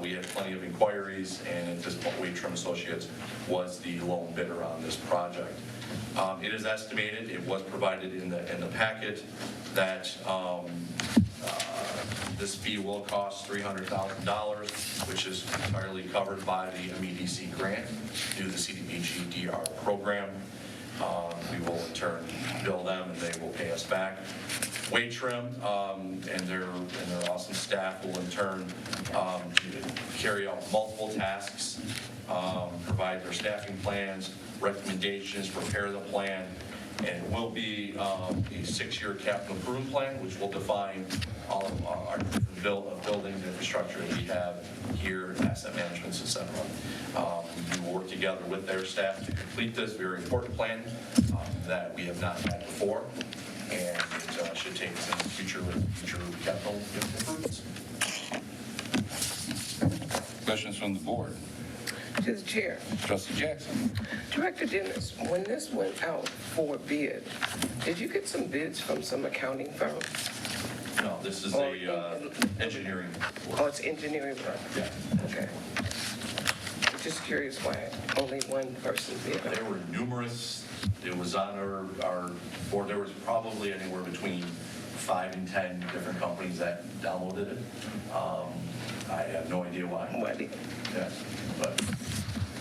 We had plenty of inquiries, and at this point, Wade Trim Associates was the lone bidder on this project. It is estimated, it was provided in the packet, that this fee will cost $300,000, which is entirely covered by the MEDC grant through the CDBG DR program. We will in turn bill them and they will pay us back. Wade Trim and their awesome staff will in turn carry out multiple tasks, provide their staffing plans, recommendations, prepare the plan, and it will be a 6-year capital improvement plan, which will define all of our building infrastructure that we have here, asset management, et cetera. We will work together with their staff to complete this very important plan that we have not had before, and it should take us into future capital improvements. Questions from the board? To the chair. Trustee Jackson. Director Dennis, when this went out for bid, did you get some bids from some accounting firms? No, this is Or engineering work. Oh, it's engineering work? Yeah. Okay. Just curious why only one person bid on it. There were numerous, it was on our board, there was probably anywhere between 5 and 10 different companies that downloaded it. I have no idea why. Yeah, but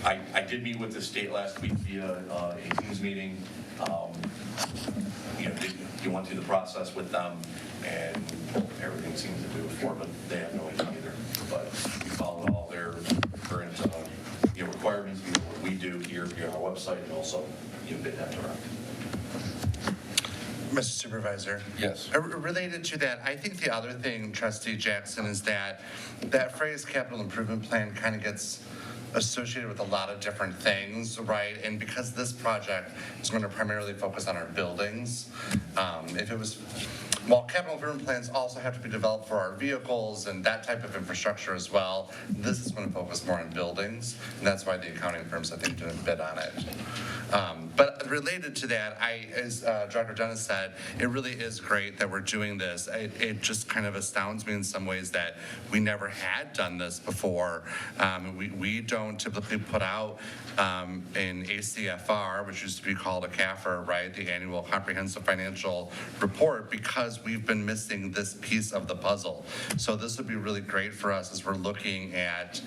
I did meet with the state last week via a Teams meeting. You went through the process with them, and everything seems to move forward, but they have no idea either. But we followed all their current requirements, what we do here on our website, and also bid that direct. Mr. Supervisor? Yes. Related to that, I think the other thing, Trustee Jackson, is that phrase capital improvement plan kind of gets associated with a lot of different things, right? And because this project is going to primarily focus on our buildings, while capital improvement plans also have to be developed for our vehicles and that type of infrastructure as well, this is going to focus more on buildings, and that's why the accounting firms, I think, didn't bid on it. But related to that, as Dr. Dennis said, it really is great that we're doing this. It just kind of astounds me in some ways that we never had done this before. We don't typically put out an ACFR, which used to be called a CAFR, right, the Annual Comprehensive Financial Report, because we've been missing this piece of the puzzle. So this would be really great for us as we're looking at,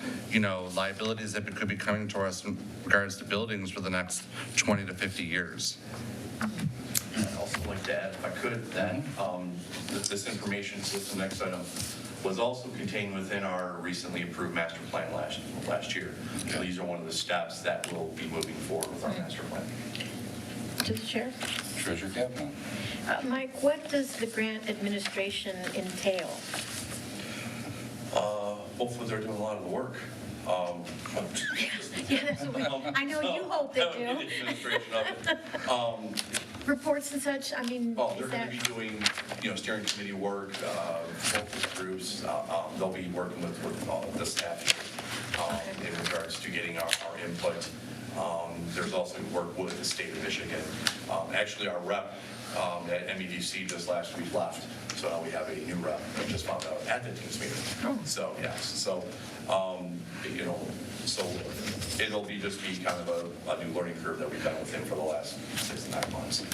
liabilities that could be coming to us in regards to buildings for the next 20 to 50 years. I'd also like to add, if I could, that this information system, next item, was also contained within our recently approved master plan last year. So these are one of the steps that will be moving forward with our master plan. To the chair. Treasurer Kavanaugh. Mike, what does the grant administration entail? Hopefully they're doing a lot of the work. Yeah, that's what I know you hope they That would do. be the administration of it. Reports and such, I mean, Well, is they're going that? to be doing, steering committee work, focus groups. They'll be working with the staff in regards to getting our input. There's also work with the state of Michigan. Actually, our rep at MEDC just last week left, so now we have a new rep that just found out at the team's meeting. So, yes, so it'll be kind of a new learning curve that we've done with him for the last 6 to 9 months.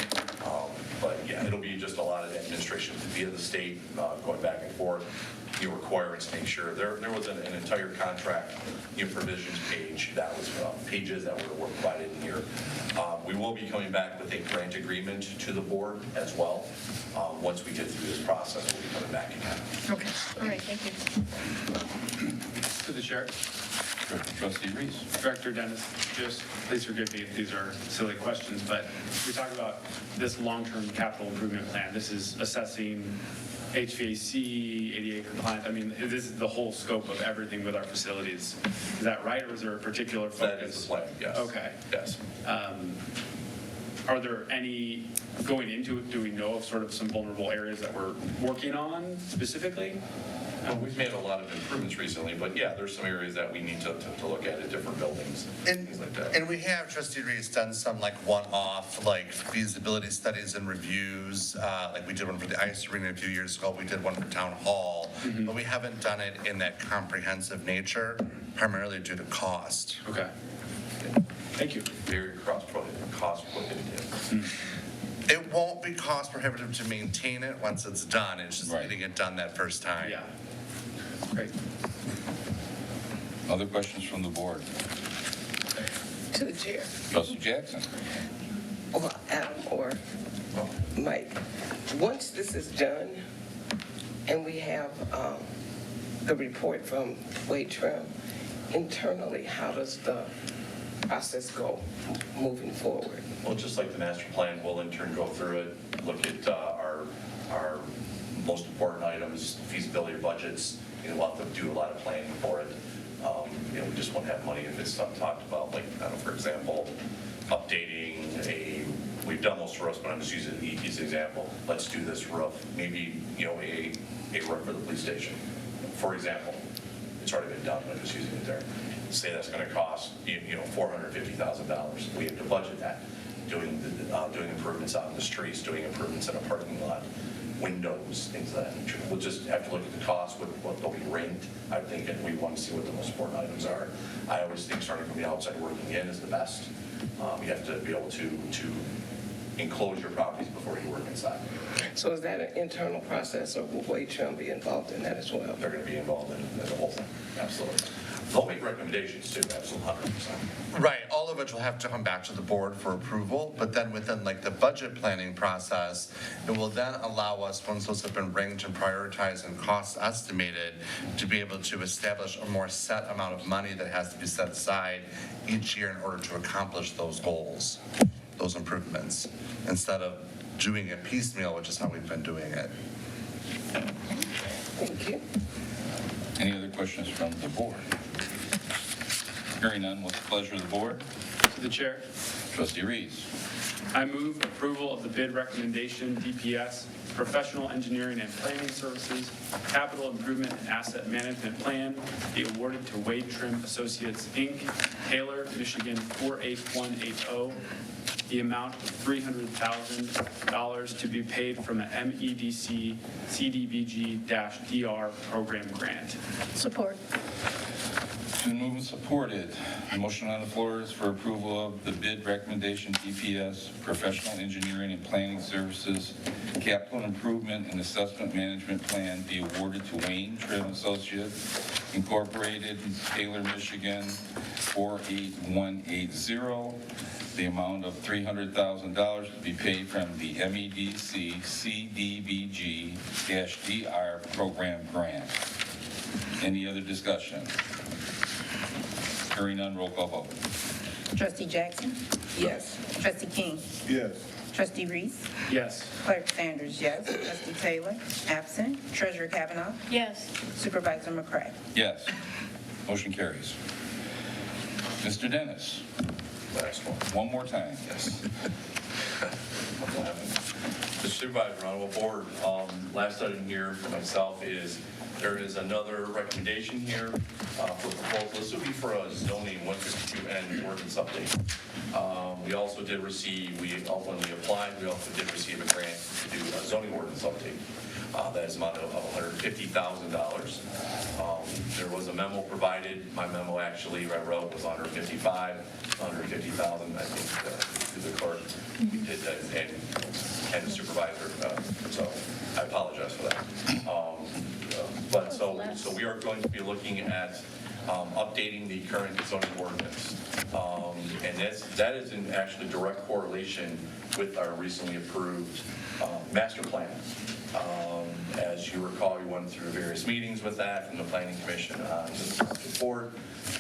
But yeah, it'll be just a lot of administration via the state, going back and forth, requirements to make sure. There was an entire contract, provisions page that was pages that were provided in here. We will be coming back with a grant agreement to the board as well. Once we get through this process, we'll be coming back again. Okay, all right, thank you. To the chair. Trustee Reese. Director Dennis, just please forgive me if these are silly questions, but we talk about this long-term capital improvement plan. This is assessing HVAC, ADA compliance. I mean, this is the whole scope of everything with our facilities. Is that right, or is there a particular focus? That is the plan, yes. Okay. Yes. Are there any, going into it, do we know of sort of some vulnerable areas that we're working on specifically? Well, we've made a lot of improvements recently, but yeah, there's some areas that we need to look at different buildings, things like that. And we have, Trustee Reese, done some one-off feasibility studies and reviews. We did one for the ice arena a few years ago. We did one for Town Hall. Mm-hmm. But we haven't done it in that comprehensive nature, primarily due to cost. Okay. Thank you. Very cost prohibitive. It won't be cost prohibitive to maintain it once it's done. It's just getting it done that first time. Yeah. Great. Other questions from the board? To the chair. Trustee Jackson. Or Adam or Mike. Once this is done and we have the report from Wade Trim, internally, how does the process go moving forward? Well, just like the master plan, we'll in turn go through it, look at our most important items, feasibility budgets. We'll have to do a lot of planning for it. We just won't have money if it's not talked about, for example, updating we've done most roofs, but I'm just using the easiest example. Let's do this roof, maybe, a roof for the police station, for example. It's already been done, but I'm just using it there. say that's going to cost, $450,000. We have to budget that, doing improvements out in the streets, doing improvements in a parking lot, windows, things of that nature. We'll just have to look at the cost, what they'll be ranked. I think, and we want to see what the most important items are. I always think starting from the outside working in is the best. You have to be able to enclose your properties before you work inside. So is that an internal process, or will Wade Trim be involved in that as well? They're going to be involved in the whole thing, absolutely. They'll make recommendations too, absolutely, 100%. Right, all of which will have to come back to the board for approval, but then within like the budget planning process, it will then allow us, once those have been ranked and prioritized and cost estimated, to be able to establish a more set amount of money that has to be set aside each year in order to accomplish those goals, those improvements, instead of doing it piecemeal, which is how we've been doing it. Thank you. Any other questions from the board? Hearing none, what's the pleasure of the board? To the chair. Trustee Reeves. I move approval of the bid recommendation, DPS, Professional Engineering and Planning Services, Capital Improvement and Asset Management Plan, be awarded to Wade Trim Associates, Inc., Taylor, Michigan 48180, the amount of $300,000 to be paid from the MEDC CDBG-DR program grant. Support. Been moved and supported. The motion on the floor is for approval of the bid recommendation DPS, Professional Engineering and Planning Services, Capital Improvement and Assessment Management Plan be awarded to Wayne Trim Associates Incorporated, Taylor, Michigan 48180. The amount of $300,000 to be paid from the MEDC CDBG-DR program grant. Any other discussion? Hearing none, roll call vote. Trustee Jackson? Yes. Trustee King? Yes. Trustee Reese? Yes. Clerk Sanders, yes. Trustee Taylor? Absent. Treasurer Kavanaugh? Yes. Supervisor McCray? Yes. Motion carries. Mr. Dennis, Last one. one more time. Yes. Mr. Supervisor, Honorable Board, last item here for myself is there is another recommendation here for proposal. This would be for a zoning 152N ordinance update. We also did receive, when we applied, we also did receive a grant to do a zoning ordinance update. That is amount of $150,000. There was a memo provided. My memo actually I wrote was under 150,000, I think, to the clerk. We did that, and the supervisor, so I apologize for that. But so we are going to be looking at updating the current zoning ordinance. And that is in actually direct correlation with our recently approved master plan. As you recall, we went through various meetings with that from the Planning Commission on the board,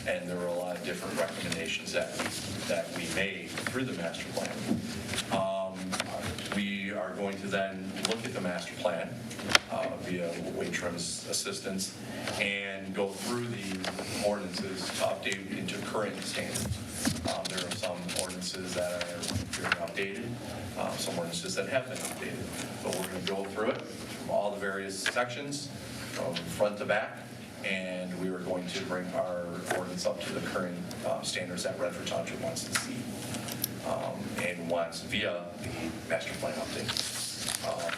and there were a lot of different recommendations that we made through the master plan. We are going to then look at the master plan via Wade Trim's assistance and go through the ordinances to update into current standards. There are some ordinances that are very outdated, some ordinances that have been updated. But we're going to go through it from all the various sections, from front to back, and we are going to bring our ordinance up to the current standards that Redford Township wants to see and wants via the master plan update.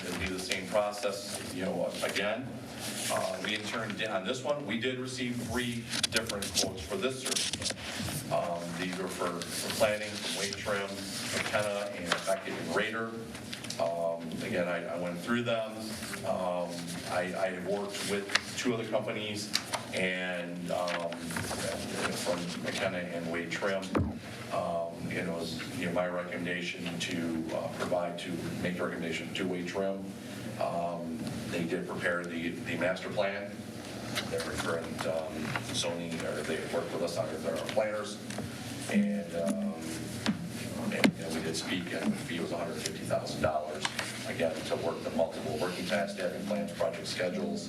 It'll be the same process, again. We in turn, on this one, we did receive 3 different quotes for this service. These are for planning from Wade Trim, McKenna, and Beckett and Rader. Again, I went through them. I have worked with 2 other companies and from McKenna and Wade Trim. It was my recommendation to make the recommendation to Wade Trim. They did prepare the master plan. Their current zoning, or they worked with us on their planners, and we did speak, and the fee was $150,000. Again, to work the multiple working task staffing plans, project schedules,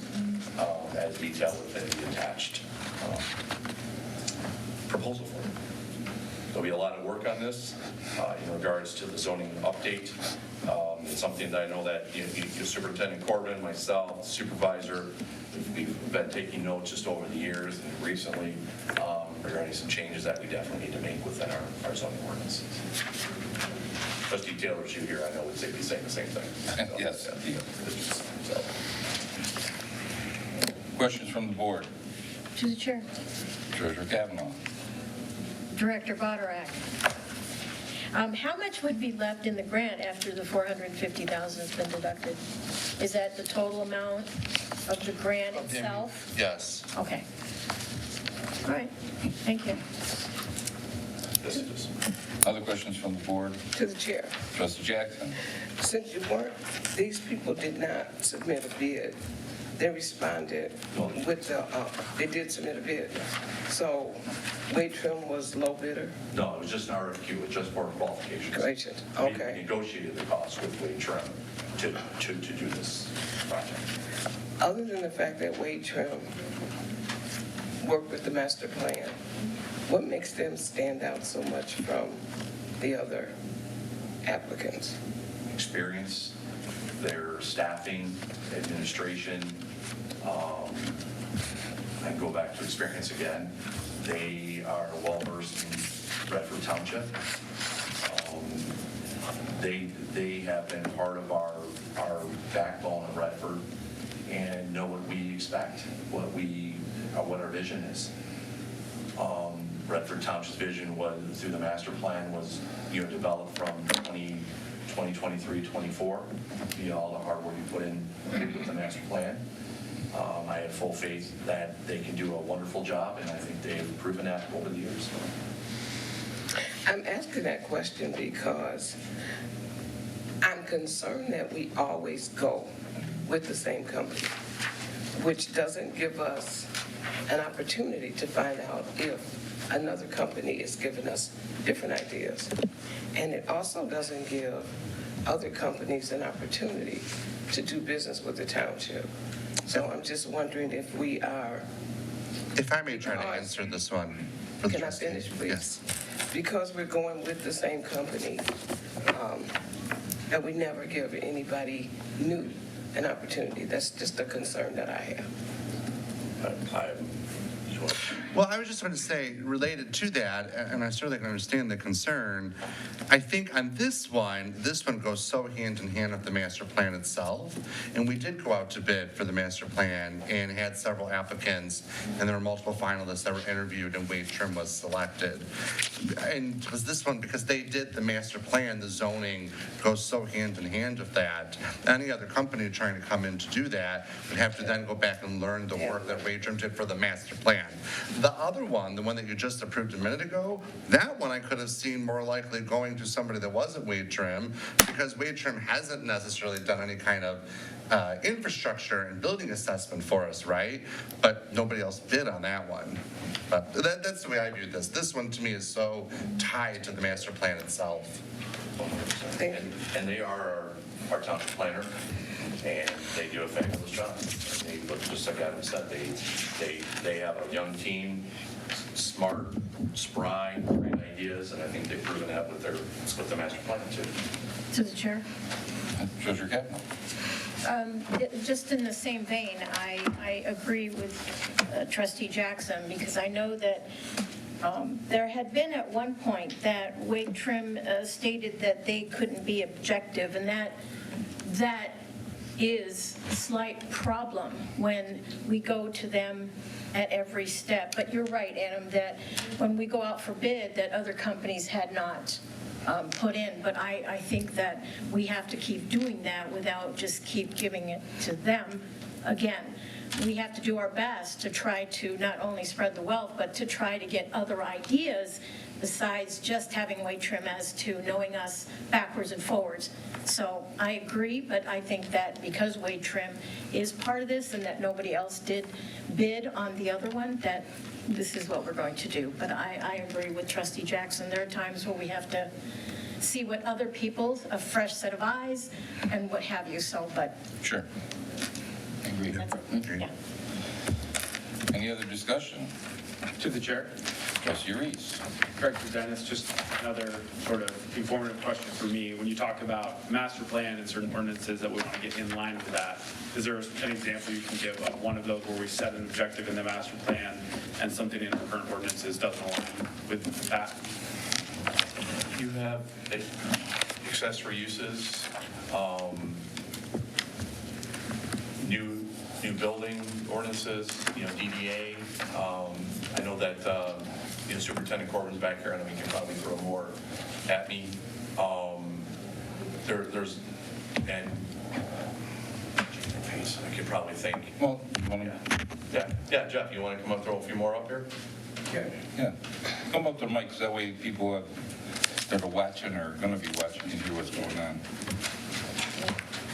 as detailed within the attached proposal for it. There'll be a lot of work on this in regards to the zoning update. It's something that I know that Superintendent Corbin, myself, supervisor, we've been taking notes just over the years and recently. there are some changes that we definitely need to make within our zoning ordinances. Trustee Taylor's you here, I know would say be saying the same thing. Yes. So, Questions from the board? To the chair. Treasurer Kavanaugh. Director Botterack. How much would be left in the grant after the $450,000 has been deducted? Is that the total amount of the grant itself? Yes. Okay. All right, thank you. this is Other questions from the board? To the chair. Trustee Jackson. Since you weren't, these people did not submit a bid. They responded with the, they did submit a bid. So Wade Trim was low bidder? No, it was just an RFQ with just board qualifications. Gracious, We okay. negotiated the cost with Wade Trim to do this project. Other than the fact that Wade Trim worked with the master plan, what makes them stand out so much from the other applicants? Experience, their staffing, administration. I can go back to experience again. They are well-versed in Redford Township. They have been part of our backbone of Redford and know what we expect, what our vision is. Redford Township's vision was, through the master plan, was, developed from 2023, 24, all the hard work you put in with the master plan. I have full faith that they can do a wonderful job, and I think they've proven that over the years. I'm asking that question because I'm concerned that we always go with the same company, which doesn't give us an opportunity to find out if another company is giving us different ideas. And it also doesn't give other companies an opportunity to do business with the township. So I'm just wondering if we are. If I may try to answer this one. Can I finish, please? Yes. Because we're going with the same company, that we never give anybody new an opportunity. That's just a concern that I have. Well, I was just going to say, related to that, and I certainly can understand the concern, I think on this one goes so hand in hand with the master plan itself. And we did go out to bid for the master plan and had several applicants, and there were multiple finalists that were interviewed, and Wade Trim was selected. And it was this one, because they did the master plan, the zoning goes so hand in hand with that. Any other company trying to come in to do that would have to then go back and learn the work that Wade Trim did for the master plan. The other one, the one that you just approved a minute ago, that one I could have seen more likely going to somebody that wasn't Wade Trim, because Wade Trim hasn't necessarily done any kind of infrastructure and building assessment for us, right? But nobody else bid on that one. But that's the way I view this. This one to me is so tied to the master plan itself. And they are our township planner, and they do a fabulous job. They look, just like Adam said, they have a young team, smart, spry, great ideas, and I think they've proven that with the master plan too. To the chair. Treasurer Kavanaugh. Just in the same vein, I agree with Trustee Jackson, because I know that there had been at one point that Wade Trim stated that they couldn't be objective, and that is a slight problem when we go to them at every step. But you're right, Adam, that when we go out for bid, that other companies had not put in. But I think that we have to keep doing that without just keep giving it to them again. We have to do our best to try to not only spread the wealth, but to try to get other ideas besides just having Wade Trim as to knowing us backwards and forwards. So I agree, but I think that because Wade Trim is part of this and that nobody else did bid on the other one, that this is what we're going to do. But I agree with Trustee Jackson. There are times where we have to see what other people's, a fresh set of eyes and what have you. So, but Sure. Agree. that's it. Yeah. Any other discussion? To the chair. Trustee Reese. Director Dennis, just another sort of informative question for me. When you talk about master plan and certain ordinances that we want to get in line with that, is there an example you can give of one of those where we set an objective in the master plan and something in our current ordinances doesn't align with that? You have accessory uses, new building ordinances, DDA. I know that, Superintendent Corbin's back here, and he can probably throw more at me. There's, and I could probably think. Well, you want to? Yeah, Jeff, you want to come up, throw a few more up here? Yeah. Come up to the mic, so that way people that are watching or going to be watching can hear what's going on.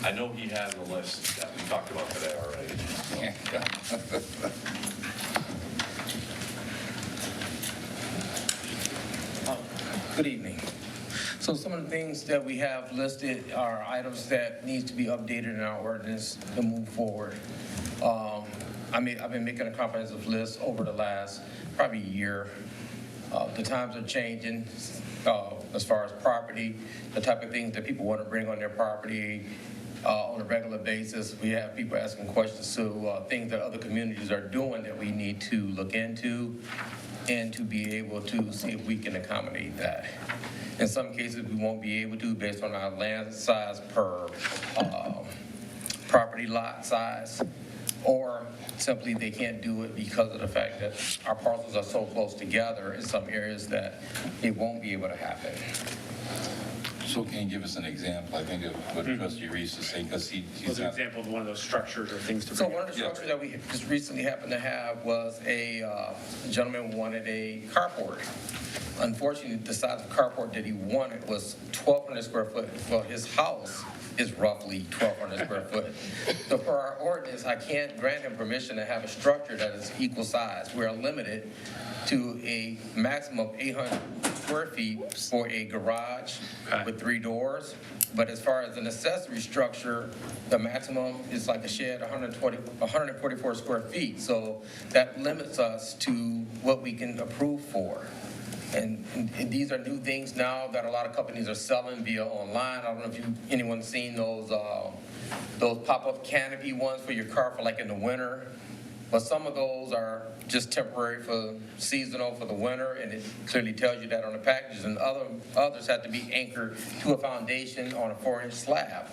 I know he has a list that we talked about today already. Good evening. So some of the things that we have listed are items that needs to be updated in our ordinance to move forward. I've been making a comprehensive list over the last probably year. The times are changing as far as property, the type of things that people want to bring on their property on a regular basis. We have people asking questions, so things that other communities are doing that we need to look into and to be able to see if we can accommodate that. In some cases, we won't be able to based on our land size per property lot size, or simply they can't do it because of the fact that our parcels are so close together in some areas that it won't be able to happen. So can you give us an example, I think, of what Trustee Reese is saying, because he's What's an not... example of one of those structures or things to So bring one of the structures that we just recently happened to have was a gentleman wanted a carport. Unfortunately, the size of carport that he wanted was 1,200 square foot. Well, his house is roughly 1,200 square foot. So for our ordinance, I can't grant him permission to have a structure that is equal size. We're limited to a maximum of 800 square feet for a garage with 3 doors. But as far as an accessory structure, the maximum is like a shed, 144 square feet. So that limits us to what we can approve for. And these are new things now that a lot of companies are selling via online. I don't know if anyone's seen those pop-up canopy ones for your car for like in the winter. But some of those are just temporary for seasonal for the winter, and it clearly tells you that on the packages. And others have to be anchored to a foundation on a 4-inch slab.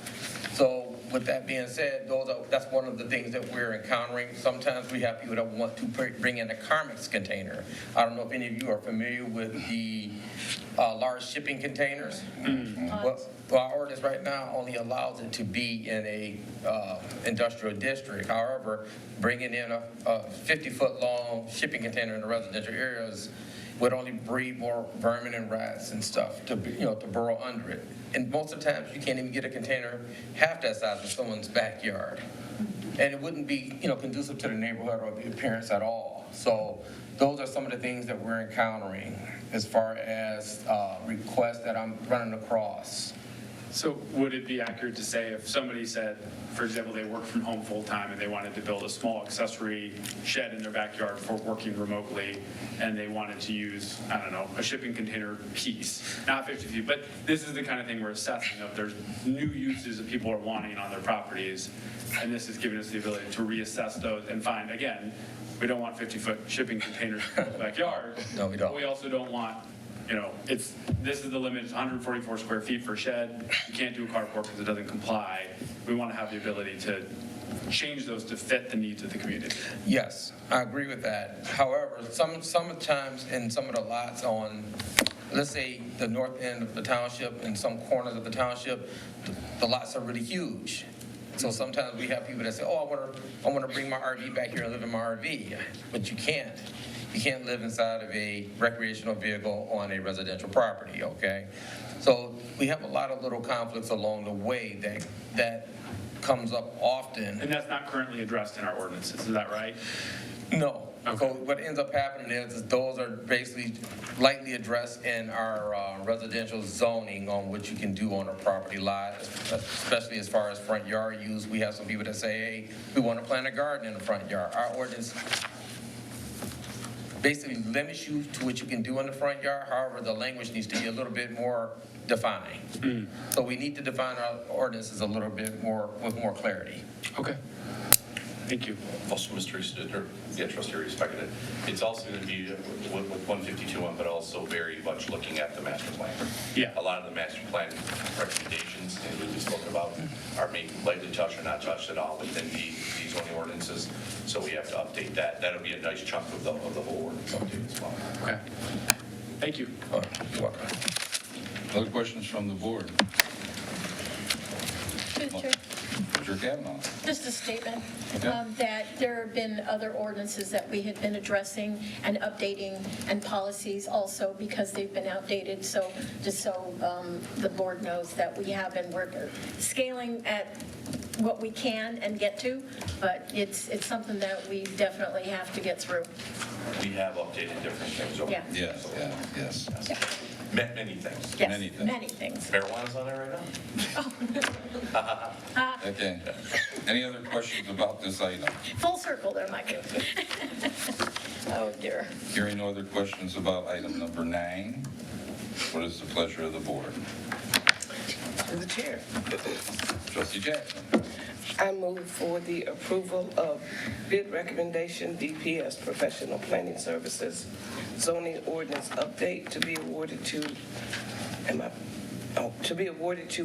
So with that being said, that's one of the things that we're encountering. Sometimes we have people that want to bring in a Carmex container. I don't know if any of you are familiar with the large shipping containers. Well, our ordinance right now only allows it to be in a industrial district. However, bringing in a 50-foot long shipping container in the residential areas would only breed more vermin and rats and stuff to burrow under it. And most of the times, you can't even get a container half that size in someone's backyard. And it wouldn't be, conducive to the neighborhood or the appearance at all. So those are some of the things that we're encountering as far as requests that I'm running across. So would it be accurate to say if somebody said, for example, they work from home full-time and they wanted to build a small accessory shed in their backyard for working remotely, and they wanted to use, I don't know, a shipping container piece, not 50 feet, but this is the kind of thing we're assessing of there's new uses that people are wanting on their properties, and this is giving us the ability to reassess those and find, again, we don't want 50-foot shipping containers in the backyard. No, we don't. But we also don't want, this is the limit, it's 144 square feet for shed. You can't do a carport because it doesn't comply. We want to have the ability to change those to fit the needs of the community. Yes, I agree with that. However, sometimes in some of the lots on, let's say, the north end of the township and some corners of the township, the lots are really huge. So sometimes we have people that say, oh, I want to bring my RV back here and live in my RV. But you can't. You can't live inside of a recreational vehicle on a residential property, okay? So we have a lot of little conflicts along the way that comes up often. And that's not currently addressed in our ordinances, is that right? No. Okay. So what ends up happening is those are basically lightly addressed in our residential zoning on what you can do on a property lot, especially as far as front yard use. We have some people that say, hey, we want to plant a garden in the front yard. Our ordinance basically limits you to what you can do in the front yard. However, the language needs to be a little bit more defined. So we need to define our ordinances a little bit more, with more clarity. Okay. Thank you. Also, Mr. Reese, or, yeah, Trustee Reese, if I could, it's also going to be with 152.1, but also very much looking at the master plan. Yeah. A lot of the master plan recommendations, and we spoke about, are maybe lightly touched or not touched at all within the zoning ordinances. So we have to update that. That'll be a nice chunk of the whole ordinance update as well. Okay. Thank you. You're welcome. Other questions from the board? Mr. Kavanaugh. Just a statement Okay. that there have been other ordinances that we had been addressing and updating, and policies also, because they've been outdated. So just so the board knows that we have been working, scaling at what we can and get to, but it's something that we definitely have to get through. We have updated different things over. Yeah. Yes, yes. Yeah. Many things. Yes, Many things. many things. Marijuana's on there right now? Okay. Any other questions about this item? Full circle there, Mike. Oh, dear. Hearing no other questions about item number 9, what is the pleasure of the board? To the chair. Trustee Jackson. I move for the approval of bid recommendation DPS Professional Planning Services zoning ordinance update to be awarded to,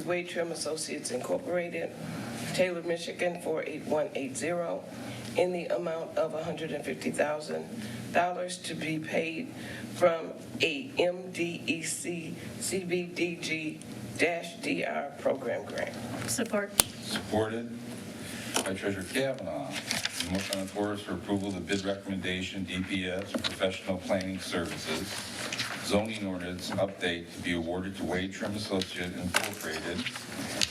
Wade Trim Associates Incorporated, Taylor, Michigan 48180, in the amount of $150,000 to be paid from a MDEC CBDG-DR program grant. Support. Supported by Treasurer Kavanaugh. The motion on the floor is for approval of the bid recommendation, DPS Professional Planning Services zoning ordinance update to be awarded to Wade Trim Associate Incorporated,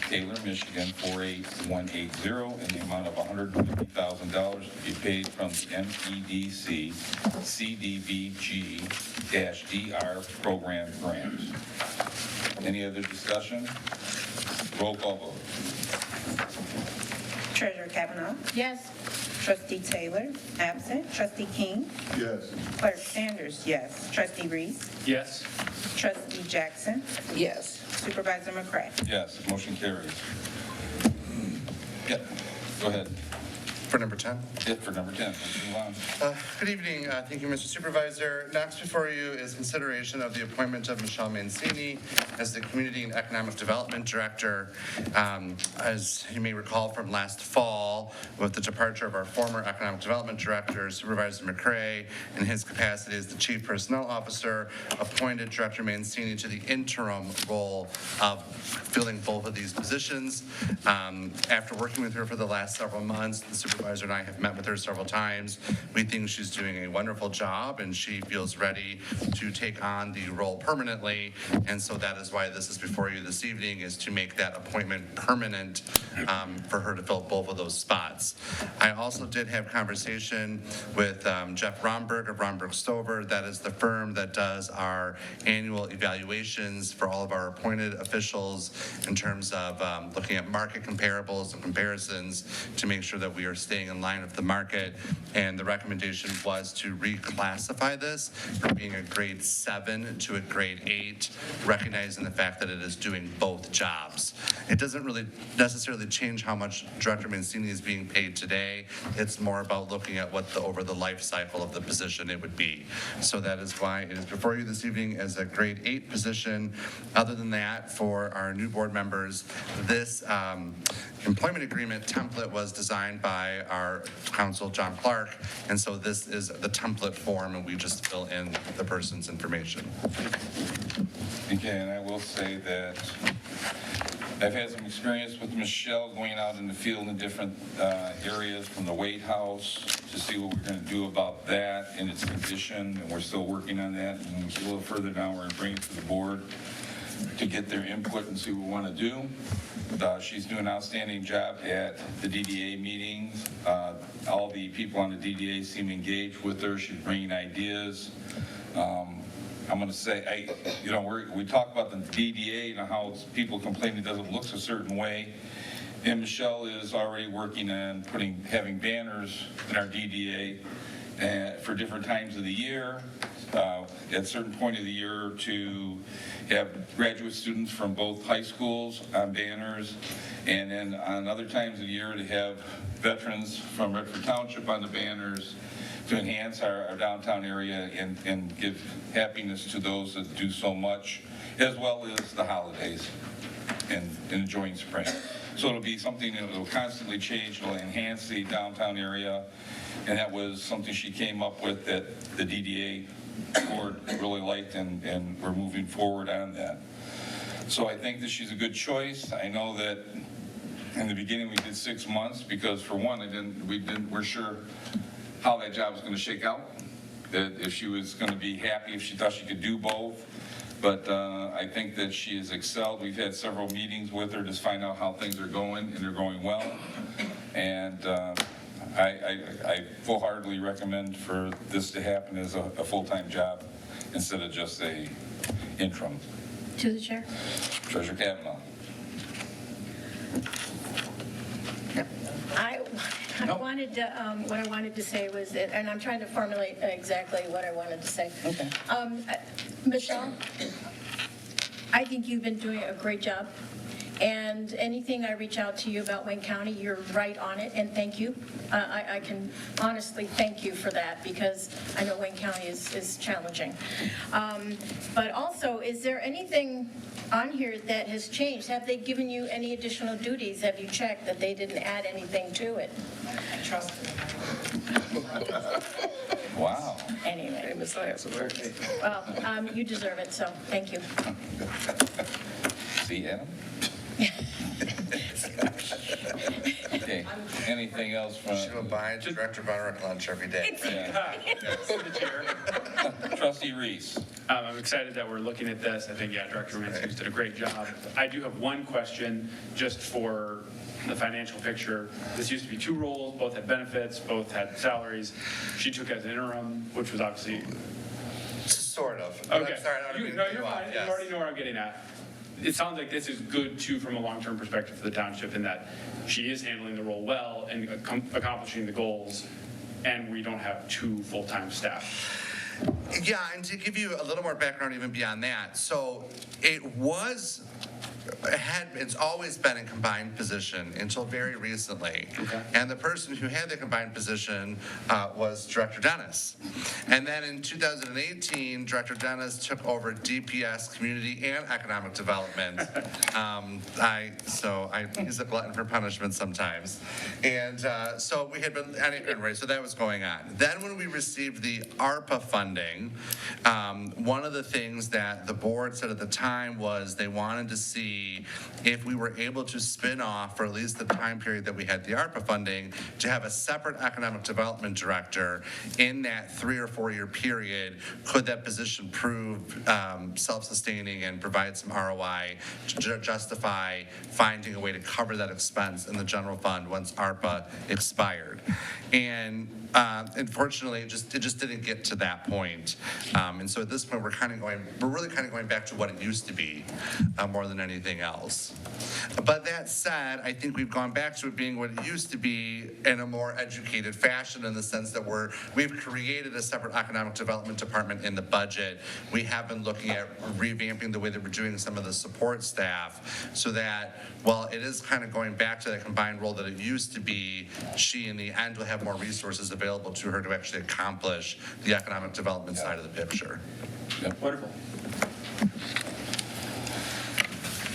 Taylor, Michigan 48180, in the amount of $150,000 to be paid from the MPDC CDBG-DR program grant. Any other discussion? Roll call vote. Treasurer Kavanaugh. Yes. Trustee Taylor, absent. Trustee King. Yes. Clerk Sanders, yes. Trustee Reese. Yes. Trustee Jackson. Yes. Supervisor McCray. Yes, motion carries. Yep, go ahead. For number 10. Yep, for number 10, let's move on. Good evening. Thank you, Mr. Supervisor. Next before you is consideration of the appointment of Michelle Mancini as the Community and Economic Development Director. As you may recall from last fall, with the departure of our former Economic Development Director, Supervisor McCray, in his capacity as the Chief Personnel Officer, appointed Director Mancini to the interim role of filling both of these positions. After working with her for the last several months, the Supervisor and I have met with her several times. We think she's doing a wonderful job, and she feels ready to take on the role permanently. And so that is why this is before you this evening, is to make that appointment permanent for her to fill both of those spots. I also did have conversation with Jeff Romberg of Romberg Stover. That is the firm that does our annual evaluations for all of our appointed officials in terms of looking at market comparables and comparisons to make sure that we are staying in line with the market. And the recommendation was to reclassify this from being a grade 7 to a grade 8, recognizing the fact that it is doing both jobs. It doesn't really necessarily change how much Director Mancini is being paid today. It's more about looking at what over the life cycle of the position it would be. So that is why it is before you this evening as a grade 8 position. Other than that, for our new board members, this employment agreement template was designed by our counsel, John Clark, and so this is the template form, and we just fill in the person's information. Okay, and I will say that I've had some experience with Michelle going out in the field in different areas from the Wade House to see what we're going to do about that and its condition, and we're still working on that. And when we get a little further down, we're going to bring it to the board to get their input and see what we want to do. She's doing an outstanding job at the DDA meetings. All the people on the DDA seem engaged with her. She's bringing ideas. I'm going to say, we talk about the DDA and how people complain it doesn't look a certain way. And Michelle is already working on having banners in our DDA for different times of the year. At certain point of the year to have graduate students from both high schools on banners, and then on other times of the year to have veterans from Redford Township on the banners to enhance our downtown area and give happiness to those that do so much, as well as the holidays and enjoying spring. So it'll be something that will constantly change, it'll enhance the downtown area, and that was something she came up with that the DDA board really liked, and we're moving forward on that. So I think that she's a good choice. I know that in the beginning we did 6 months because, for one, we're sure how that job was going to shake out, that if she was going to be happy, if she thought she could do both. But I think that she has excelled. We've had several meetings with her to find out how things are going, and they're going well. And I full-heartedly recommend for this to happen as a full-time job instead of just a interim. To the chair. Treasurer Kavanaugh. I wanted to, what I wanted to say was, and I'm trying to formulate exactly what I wanted to say. Okay. Michelle, I think you've been doing a great job. And anything I reach out to you about Wayne County, you're right on it, and thank you. I can honestly thank you for that, because I know Wayne County is challenging. But also, is there anything on here that has changed? Have they given you any additional duties? Have you checked that they didn't add anything to it? Trust me. Wow. Anyway, Famous last word. well, you deserve it, so thank you. See, Adam? Okay, anything else from? She will buy Director Bonner lunch every day. The chair. Trustee Reese. I'm excited that we're looking at this. I think, yeah, Director Mansfield did a great job. I do have one question just for the financial picture. This used to be 2 roles, both had benefits, both had salaries. She took as interim, which was obviously. Sort of. Okay. I'm sorry, I don't mean to No, cut you're you off. fine. Yes. You already know where I'm getting at. It sounds like this is good too from a long-term perspective for the township, in that she is handling the role well and accomplishing the goals, and we don't have 2 full-time staff. Yeah, and to give you a little more background even beyond that, so it's always been a combined position until very recently. Okay. And the person who had the combined position was Director Dennis. And then in 2018, Director Dennis took over DPS, Community and Economic Development. He's a glutton for punishment sometimes. And so we had been, anyway, so that was going on. Then when we received the ARPA funding, one of the things that the board said at the time was they wanted to see if we were able to spin off, for at least the time period that we had the ARPA funding, to have a separate economic development director in that 3 or 4 year period. Could that position prove self-sustaining and provide some ROI to justify finding a way to cover that expense in the general fund once ARPA expired? And unfortunately, it just didn't get to that point. And so at this point, we're really kind of going back to what it used to be more than anything else. But that said, I think we've gone back to it being what it used to be in a more educated fashion, in the sense that we've created a separate economic development department in the budget. We have been looking at revamping the way that we're doing some of the support staff, so that while it is kind of going back to that combined role that it used to be, she in the end will have more resources available to her to actually accomplish the economic development side of the picture. Yep. Wonderful.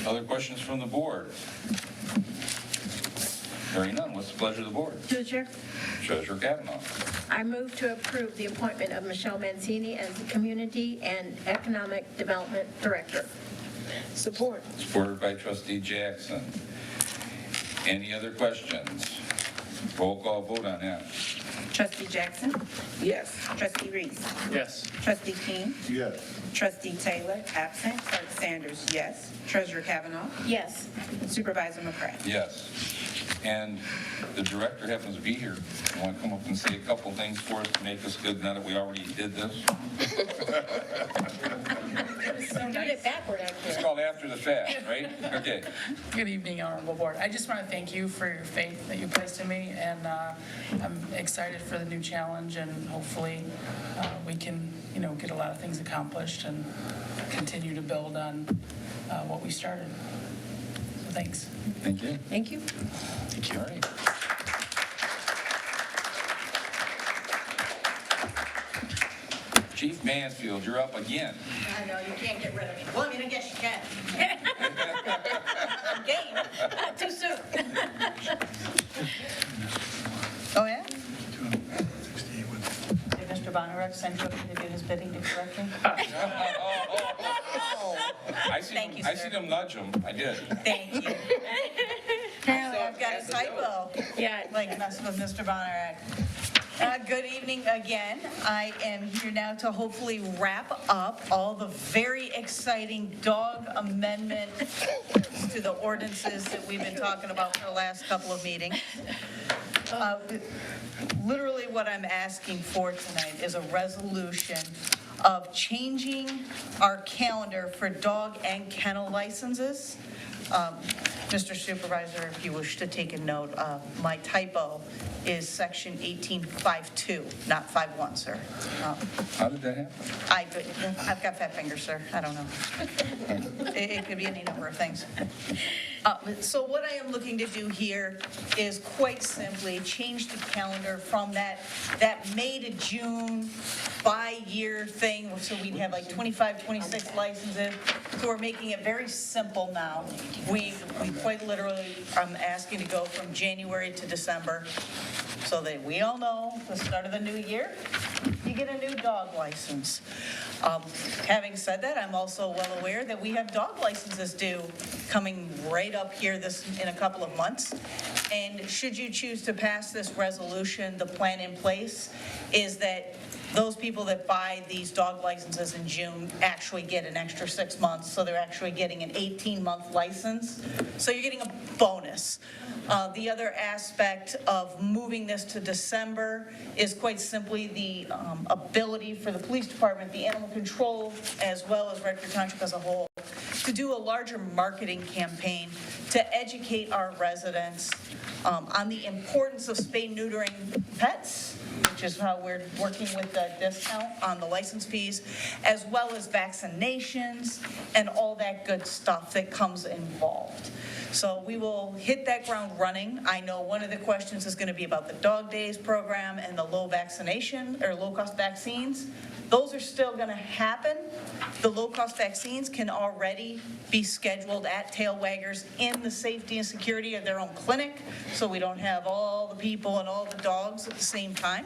Other questions from the board? Hearing none, what's the pleasure of the board? To the chair. Treasurer Kavanaugh. I move to approve the appointment of Michelle Mancini as the Community and Economic Development Director. Support. Supported by Trustee Jackson. Any other questions? Roll call vote on that. Trustee Jackson? Yes. Trustee Reese? Yes. Trustee King? Yes. Trustee Taylor, absent. Clerk Sanders, yes. Treasurer Kavanaugh? Yes. Supervisor McCray? Yes. And the director happens to be here. You want to come up and say a couple things for us to make us good now that we already did this? Doing it backward, It's called out after the fact, right? Okay. Good evening, Honorable Board. I just want to thank you for your faith that you placed in me, and I'm excited for the new challenge, and hopefully we can, get a lot of things accomplished and continue to build on what we started. So thanks. Thank you. Thank you. Thank you. All right. Chief Mansfield, you're up again. I know, you can't get rid of me. Well, I mean, I guess you can. I'm game. Not too soon. Oh, yeah? Did Mr. Bonarek send you up to do his bidding to correct him? Thank you, I sir. seen him nudge him. I did. Thank you. Apparently, I've got a typo. Yeah. Like messing with Mr. Bonarek. Good evening again. I am here now to hopefully wrap up all the very exciting dog amendment to the ordinances that we've been talking about for the last couple of meetings. Literally what I'm asking for tonight is a resolution of changing our calendar for dog and kennel licenses. Mr. Supervisor, if you wish to take a note, my typo is section 1852, not 51, sir. How did that happen? I've got fat fingers, sir. I don't know. It could be any number of things. So what I am looking to do here is quite simply change the calendar from that May to June by-year thing, so we'd have like 25, 26 licenses. So we're making it very simple now. We quite literally, I'm asking to go from January to December, so that we all know the start of the new year, you get a new dog license. Having said that, I'm also well aware that we have dog licenses due coming right up here in a couple of months. And should you choose to pass this resolution, the plan in place is that those people that buy these dog licenses in June actually get an extra 6 months, so they're actually getting an 18-month license. So you're getting a bonus. The other aspect of moving this to December is quite simply the ability for the police department, the animal control, as well as Redford Township as a whole, to do a larger marketing campaign to educate our residents on the importance of spay-neutering pets, which is how we're working with the discount on the license fees, as well as vaccinations and all that good stuff that comes involved. So we will hit that ground running. I know one of the questions is going to be about the Dog Days program and the low-cost vaccines. Those are still going to happen. The low-cost vaccines can already be scheduled at tail waggers in the safety and security of their own clinic, so we don't have all the people and all the dogs at the same time.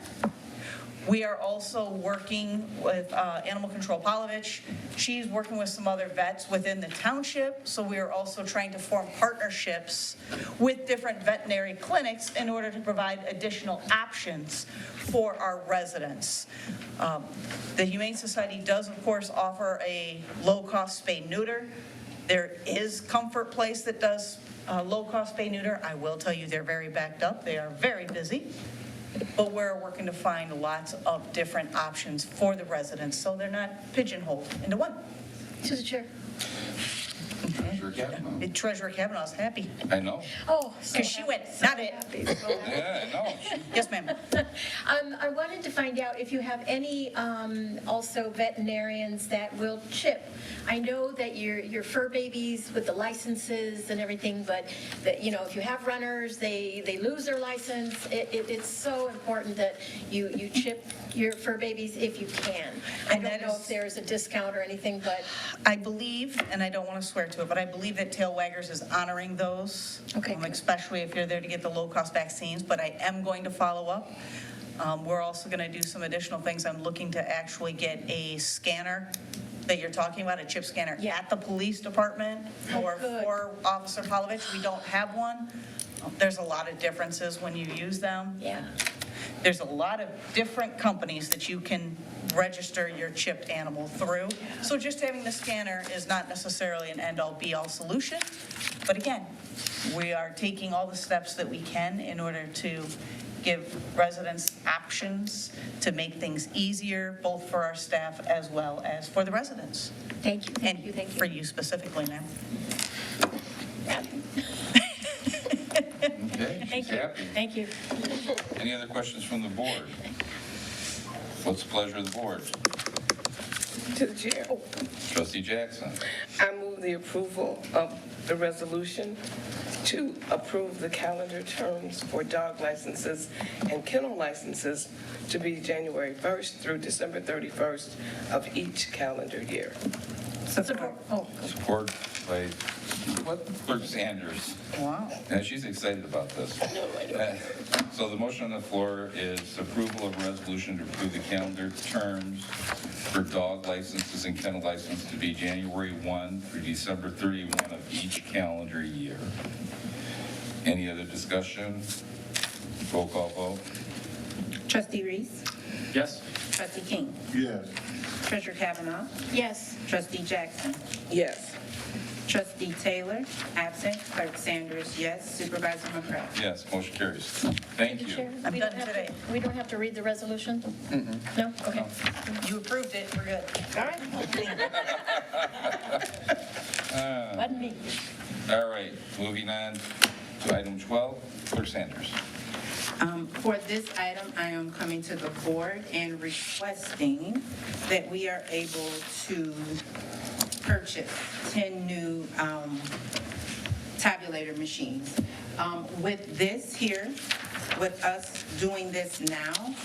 We are also working with Animal Control Polovich. She's working with some other vets within the township, so we are also trying to form partnerships with different veterinary clinics in order to provide additional options for our residents. The Humane Society does, of course, offer a low-cost spay-neuter. There is Comfort Place that does low-cost spay-neuter. I will tell you they're very backed up. They are very busy. But we're working to find lots of different options for the residents, so they're not pigeonholed into one. To the chair. Treasurer Kavanaugh. Treasurer Kavanaugh's happy, I know. Oh, so because she went, not it. Yeah, I know. Yes, ma'am. I wanted to find out if you have any also veterinarians that will chip. I know that your fur babies with the licenses and everything, but that, if you have runners, they lose their license. It's so important that you chip your fur babies if you can. I don't know if there's a discount or anything, but I believe, and I don't want to swear to it, but I believe that Tail Waggers is honoring those. Okay. Especially if you're there to get the low-cost vaccines, but I am going to follow up. We're also going to do some additional things. I'm looking to actually get a scanner that you're talking about, a chip scanner at the police department for Officer Polovich. We don't have one. There's a lot of differences when you use them. yeah. There's a lot of different companies that you can register your chipped animal through. So just having the scanner is not necessarily an end-all be-all solution. But again, we are taking all the steps that we can in order to give residents options to make things easier, both for our staff as well as for the residents. Thank you, thank And you, thank you. for you specifically, ma'am. Okay, she's happy. Thank you. Any other questions from the board? What's the pleasure of the board? To the chair. Trustee Jackson. I move the approval of the resolution to approve the calendar terms for dog licenses and kennel licenses to be January 1st through December 31st of each calendar year. Support. Oh, Support by Clerk Sanders. Wow. And she's excited about this. No, I don't. So the motion on the floor is approval of resolution to approve the calendar terms for dog licenses and kennel licenses to be January 1 through December 31 of each calendar year. Any other discussion? Roll call vote. Trustee Reese? Yes? Trustee King? Yes. Treasurer Kavanaugh? Yes. Trustee Jackson? Yes. Trustee Taylor, absent. Clerk Sanders, yes. Supervisor McCray? Yes, motion carries. Thank you. Chair, I'm we done don't have today. We don't have to read the resolution? No? Okay. You approved it, we're good. All right. Wasn't me. All right, moving on to item 12, Clerk Sanders. For this item, I am coming to the board and requesting that we are able to purchase 10 new tabulator machines. With this here, with us doing this now,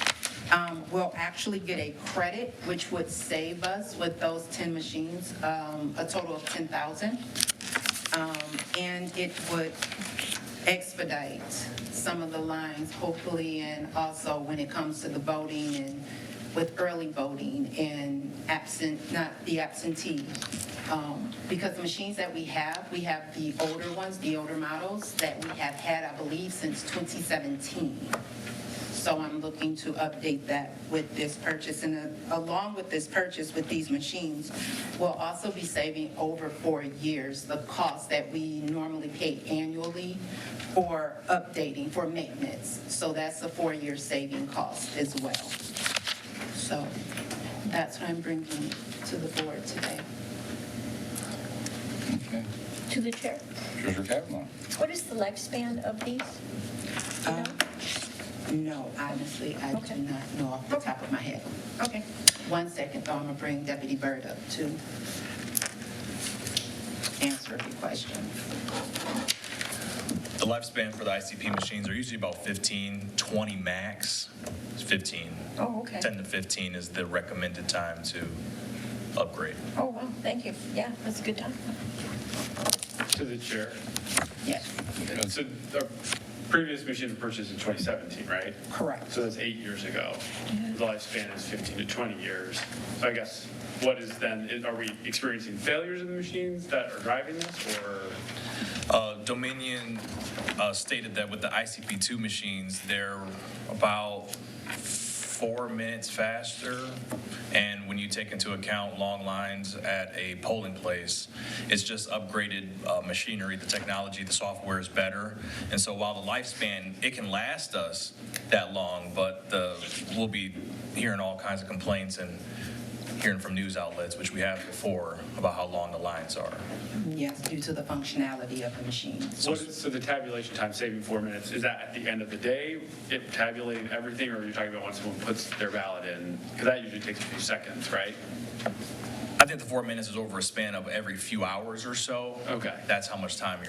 we'll actually get a credit, which would save us with those 10 machines, a total of $10,000. And it would expedite some of the lines, hopefully, and also when it comes to the voting and with early voting and not the absentee. Because the machines that we have the older ones, the older models that we have had, I believe, since 2017. So I'm looking to update that with this purchase. And along with this purchase with these machines, we'll also be saving over 4 years the cost that we normally pay annually for updating, for maintenance. So that's a 4-year saving cost as well. So that's what I'm bringing to the board today. Okay. To the chair. Treasurer Kavanaugh. What is the lifespan of these? Do you know? No, honestly, I do not know off the top of my head. Okay. 1 second, though, I'm gonna bring Deputy Byrd up to answer your question. The lifespan for the ICP machines are usually about 15, 20 max. It's 15. Oh, okay. 10 to 15 is the recommended time to upgrade. Oh, wow, thank you. Yeah, that's a good time. To the chair. Yes. So the previous machine was purchased in 2017, right? Correct. So that's 8 years ago. The lifespan is 15 to 20 years. So I guess what is then, are we experiencing failures in the machines that are driving this, or? Dominion stated that with the ICP2 machines, they're about 4 minutes faster. And when you take into account long lines at a polling place, it's just upgraded machinery, the technology, the software is better. And so while the lifespan, it can last us that long, but we'll be hearing all kinds of complaints and hearing from news outlets, which we have before, about how long the lines are. Yes, due to the functionality of the machine. So the tabulation time, saving 4 minutes, is that at the end of the day, it tabulating everything, or are you talking about when someone puts their ballot in? Because that usually takes a few seconds, right? I think the 4 minutes is over a span of every few hours or so. Okay. That's how much time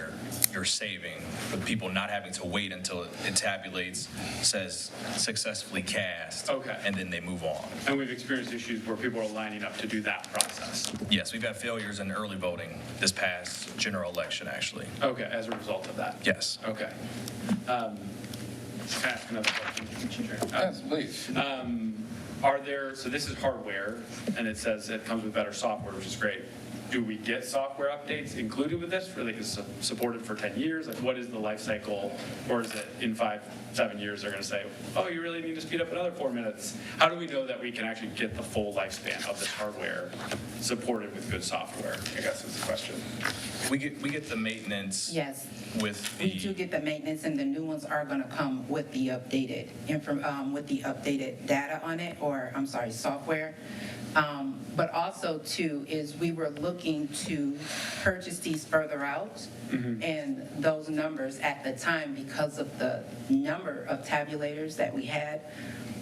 you're saving, with people not having to wait until it tabulates, says successfully cast. Okay. And then they move on. And we've experienced issues where people are lining up to do that process. Yes, we've had failures in early voting this past general election, actually. Okay, as a result of that. Yes. Okay. Can I ask another question? Yes, please. Are there, so this is hardware, and it says it comes with better software, which is great. Do we get software updates included with this? Like, is it supported for 10 years? Like, what is the life cycle? Or is it in 5-7 years, they're going to say, oh, you really need to speed up another 4 minutes? How do we know that we can actually get the full lifespan of this hardware supported with good software? I guess is the question. We get the maintenance. Yes. With We do get the maintenance, and the new ones are going to come with the updated data on it, or, I'm sorry, software. But also too, is we were looking to purchase these further out. And those numbers at the time, because of the number of tabulators that we had,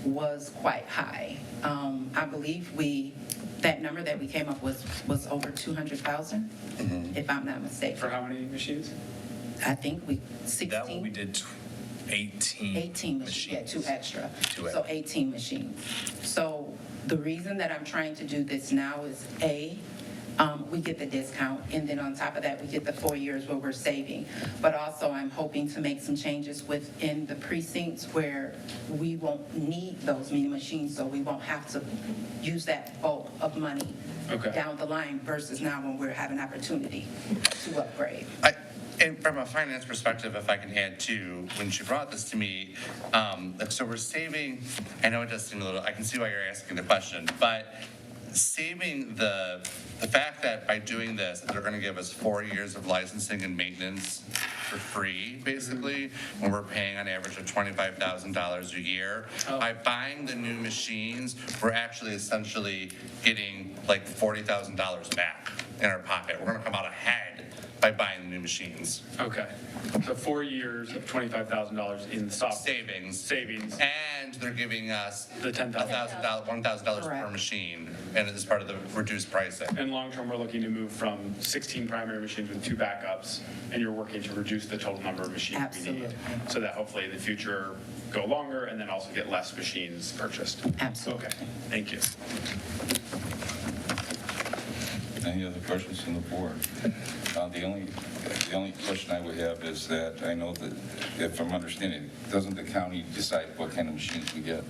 was quite high. I believe that number that we came up with was over 200,000, if I'm not mistaken. For how many machines? I think 16. That one we did 18. 18 machines, yeah, two extra. Two So 18 machines. So the reason that I'm trying to do this now is we get the discount, and then on top of that, we get the 4 years where we're saving. But also, I'm hoping to make some changes within the precincts where we won't need those many machines, so we won't have to use that bulk of money down the line versus now when we're having opportunity to upgrade. And from a finance perspective, if I can add too, when she brought this to me, so we're saving, I know it does seem a little, I can see why you're asking the question, but saving the fact that by doing this, they're gonna give us 4 years of licensing and maintenance for free, basically, when we're paying on average of $25,000 a year. By buying the new machines, we're actually essentially getting like $40,000 back in our pocket. We're gonna come out ahead by buying the new machines. Okay. So 4 years of $25,000 in software. Savings. And they're giving us the $10,000. $1,000 per machine, and it's part of the reduced pricing. And long-term, we're looking to move from 16 primary machines with 2 backups, and you're working to reduce the total number of machines we need. So that hopefully in the future go longer and then also get less machines purchased. Absolutely. Okay, thank you. Any other questions from the board? The only question I would have is that I know that, if I'm understanding, doesn't the county decide what kind of machines we get?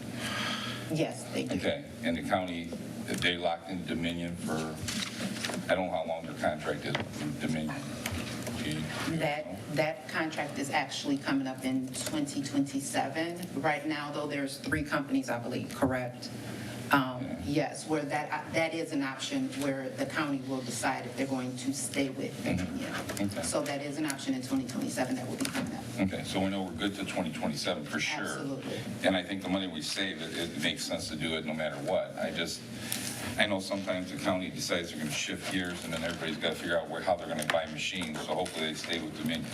Yes, they do. Okay, and the county, if they locked in Dominion for, I don't know how long their contract is with Dominion. Do you- That contract is actually coming up in 2027. Right now, though, there's 3 companies, I believe, correct? Yes, where that is an option where the county will decide if they're going to stay with Dominion. Okay. So that is an option in 2027 that will be coming up. Okay, so we know we're good to 2027 for sure. Absolutely. And I think the money we save, it makes sense to do it no matter what. I know sometimes the county decides they're gonna shift gears, and then everybody's gotta figure out how they're gonna buy machines, so hopefully they stay with Dominion.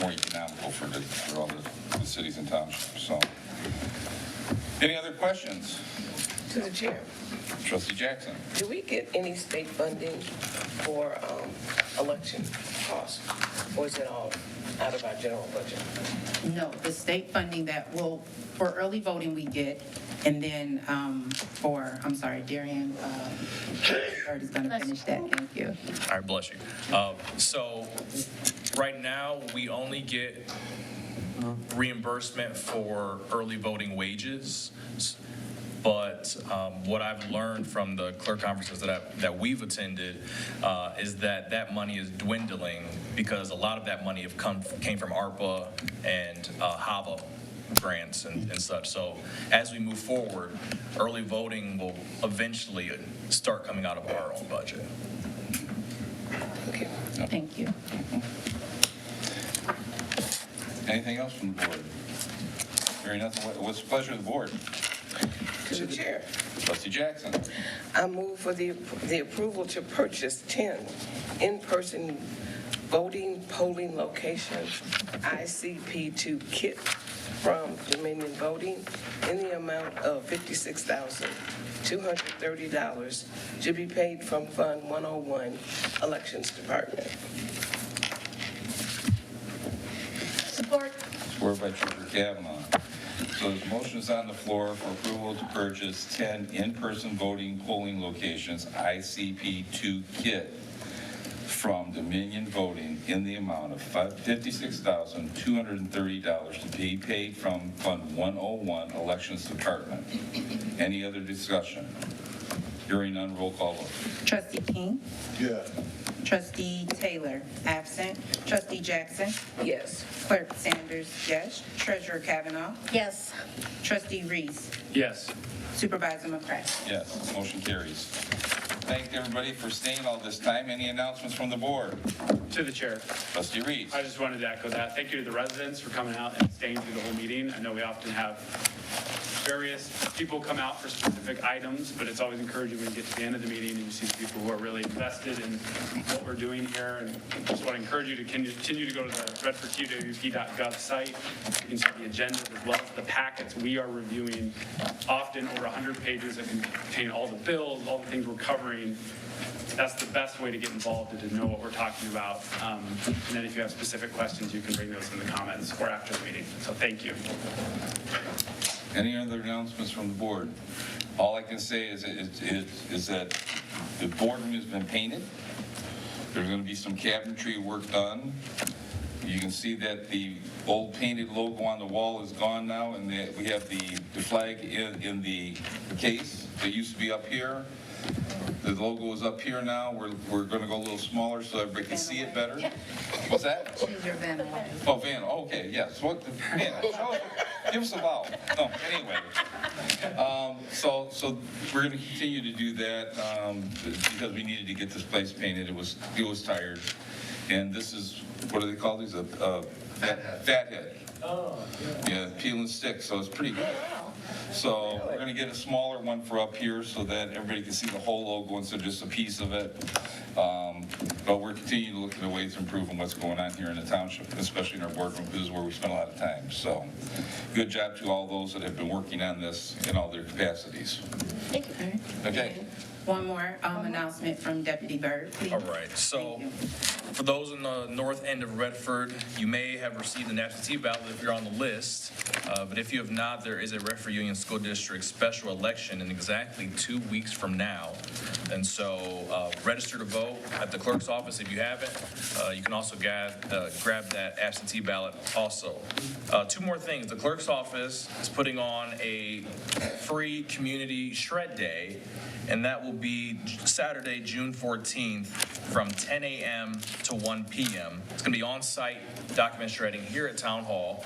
More economical for all the cities and townships, so. Any other questions? To the chair, Trustee Jackson? do we get any state funding for election costs? Or is it all out of our general budget? No, the state funding for early voting we get, and then Darian, Bird is going to finish that, thank you. All right, bless you. So right now, we only get reimbursement for early voting wages. But what I've learned from the clerk conferences that we've attended is that money is dwindling because a lot of that money came from ARPA and HAVA grants and such. So as we move forward, early voting will eventually start coming out of our own budget. Thank you. Anything else from the board? Hearing nothing, what's the pleasure of the board? To the chair. Trustee Jackson? I move for the approval to purchase 10 in-person voting polling locations ICP2 kit from Dominion Voting in the amount of $56,230 to be paid from Fund 101 Elections Department. Support. Support by Trooper Kavanaugh. So there's motions on the floor for approval to purchase 10 in-person voting polling locations, ICP2 kit, from Dominion Voting in the amount of $56,230 to be paid from Fund 101 Elections Department. Any other discussion? Hearing none, roll call vote. Trustee King? Yes. Trustee Taylor, absent. Trustee Jackson? Yes. Clerk Sanders, yes. Treasurer Kavanaugh? Yes. Trustee Reese? Yes. Supervisor McCray? Yes, motion carries. Thank everybody for staying all this time. Any announcements from the board? To the chair. Trustee Reese. I just wanted to echo that. Thank you to the residents for coming out and staying through the whole meeting. I know we often have various people come out for specific items, but it's always encouraging when you get to the end of the meeting and you see people who are really invested in what we're doing here. And just want to encourage you to continue to go to the redfordtwp.gov site. You can see the agenda as well as the packets. We are reviewing often over 100 pages that contain all the bills, all the things we're covering. That's the best way to get involved and to know what we're talking about. And then if you have specific questions, you can bring those in the comments or after the meeting. So thank you. Any other announcements from the board? All I can say is that the boardroom has been painted. There's going to be some cabinetry work done. You can see that the old painted logo on the wall is gone now, and that we have the flag in the case that used to be up here. The logo is up here now. We're going to go a little smaller so everybody can see it better. What's that? Choose your van away. Oh, Van, okay, yes. What, man, give us a vowel. No, anyway. So we're going to continue to do that because we needed to get this place painted. It was tired. And this is, what do they call these? Fathead. Oh, yeah, peel and stick, so it's pretty good. So we're going to get a smaller one for up here so that everybody can see the whole logo instead of just a piece of it. But we're continuing to look at the ways to improve on what's going on here in the township, especially in our boardroom. This is where we spend a lot of time. So good job to all those that have been working on this in all their capacities. Thank you. Okay. One more announcement from Deputy Byrd, please. All right, so for those in the north end of Redford, you may have received an absentee ballot if you're on the list, but if you have not, there is a Redford Union School District special election in exactly 2 weeks from now. And so register to vote at the clerk's office if you haven't. You can also grab that absentee ballot also. Two more things. The clerk's office is putting on a free community shred day, and that will be Saturday, June 14th from 10 a.m. to 1 p.m. It's going to be on-site document shredding here at Town Hall.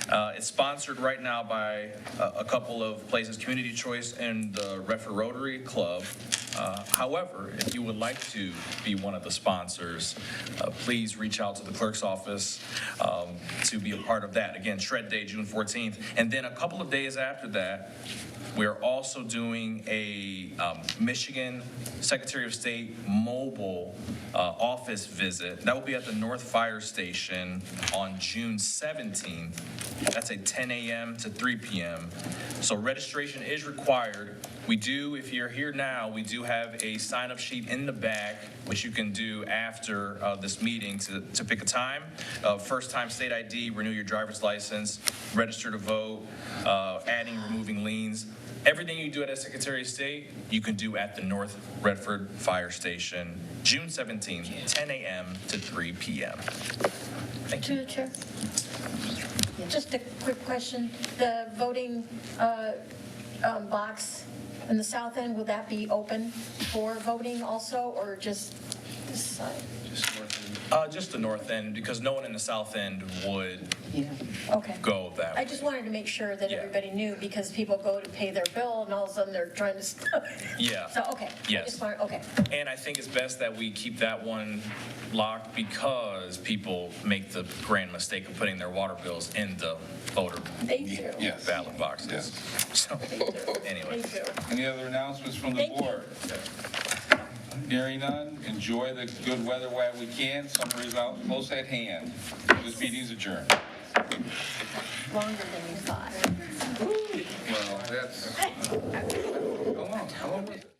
It's sponsored right now by a couple of places, Community Choice and the Redford Rotary Club. However, if you would like to be one of the sponsors, please reach out to the clerk's office to be a part of that. Again, Shred Day, June 14th. And then a couple of days after that, we're also doing a Michigan Secretary of State mobile office visit. That will be at the North Fire Station on June 17th. That's at 10 a.m. to 3 p.m. So registration is required. We do, if you're here now, we do have a sign-up sheet in the back, which you can do after this meeting to pick a time. First-time state ID, renew your driver's license, register to vote, adding, removing liens. Everything you do at a Secretary of State, you can do at the North Redford Fire Station, June 17th, 10 a.m. to 3 p.m. Thank you. To the chair. Just a quick question. The voting box in the south end, will that be open for voting also, or just this side? Just the north end, because no one in the south end would Okay. go that way. I just wanted to make sure that Yeah. everybody knew, because people go to pay their bill and all of a sudden they're trying to stop. Yeah. So, okay. Yes. Okay. And I think it's best that we keep that one locked because people make the grand mistake of putting their water bills in the voter They do. Yes. ballot boxes. Yes. So, anyway. Thank you. Any other announcements from the Thank you. board? Hearing none, enjoy the good weather while we can. Summer is out, close at hand. This meeting's adjourned. Longer than you thought. Well, that's, how long was it?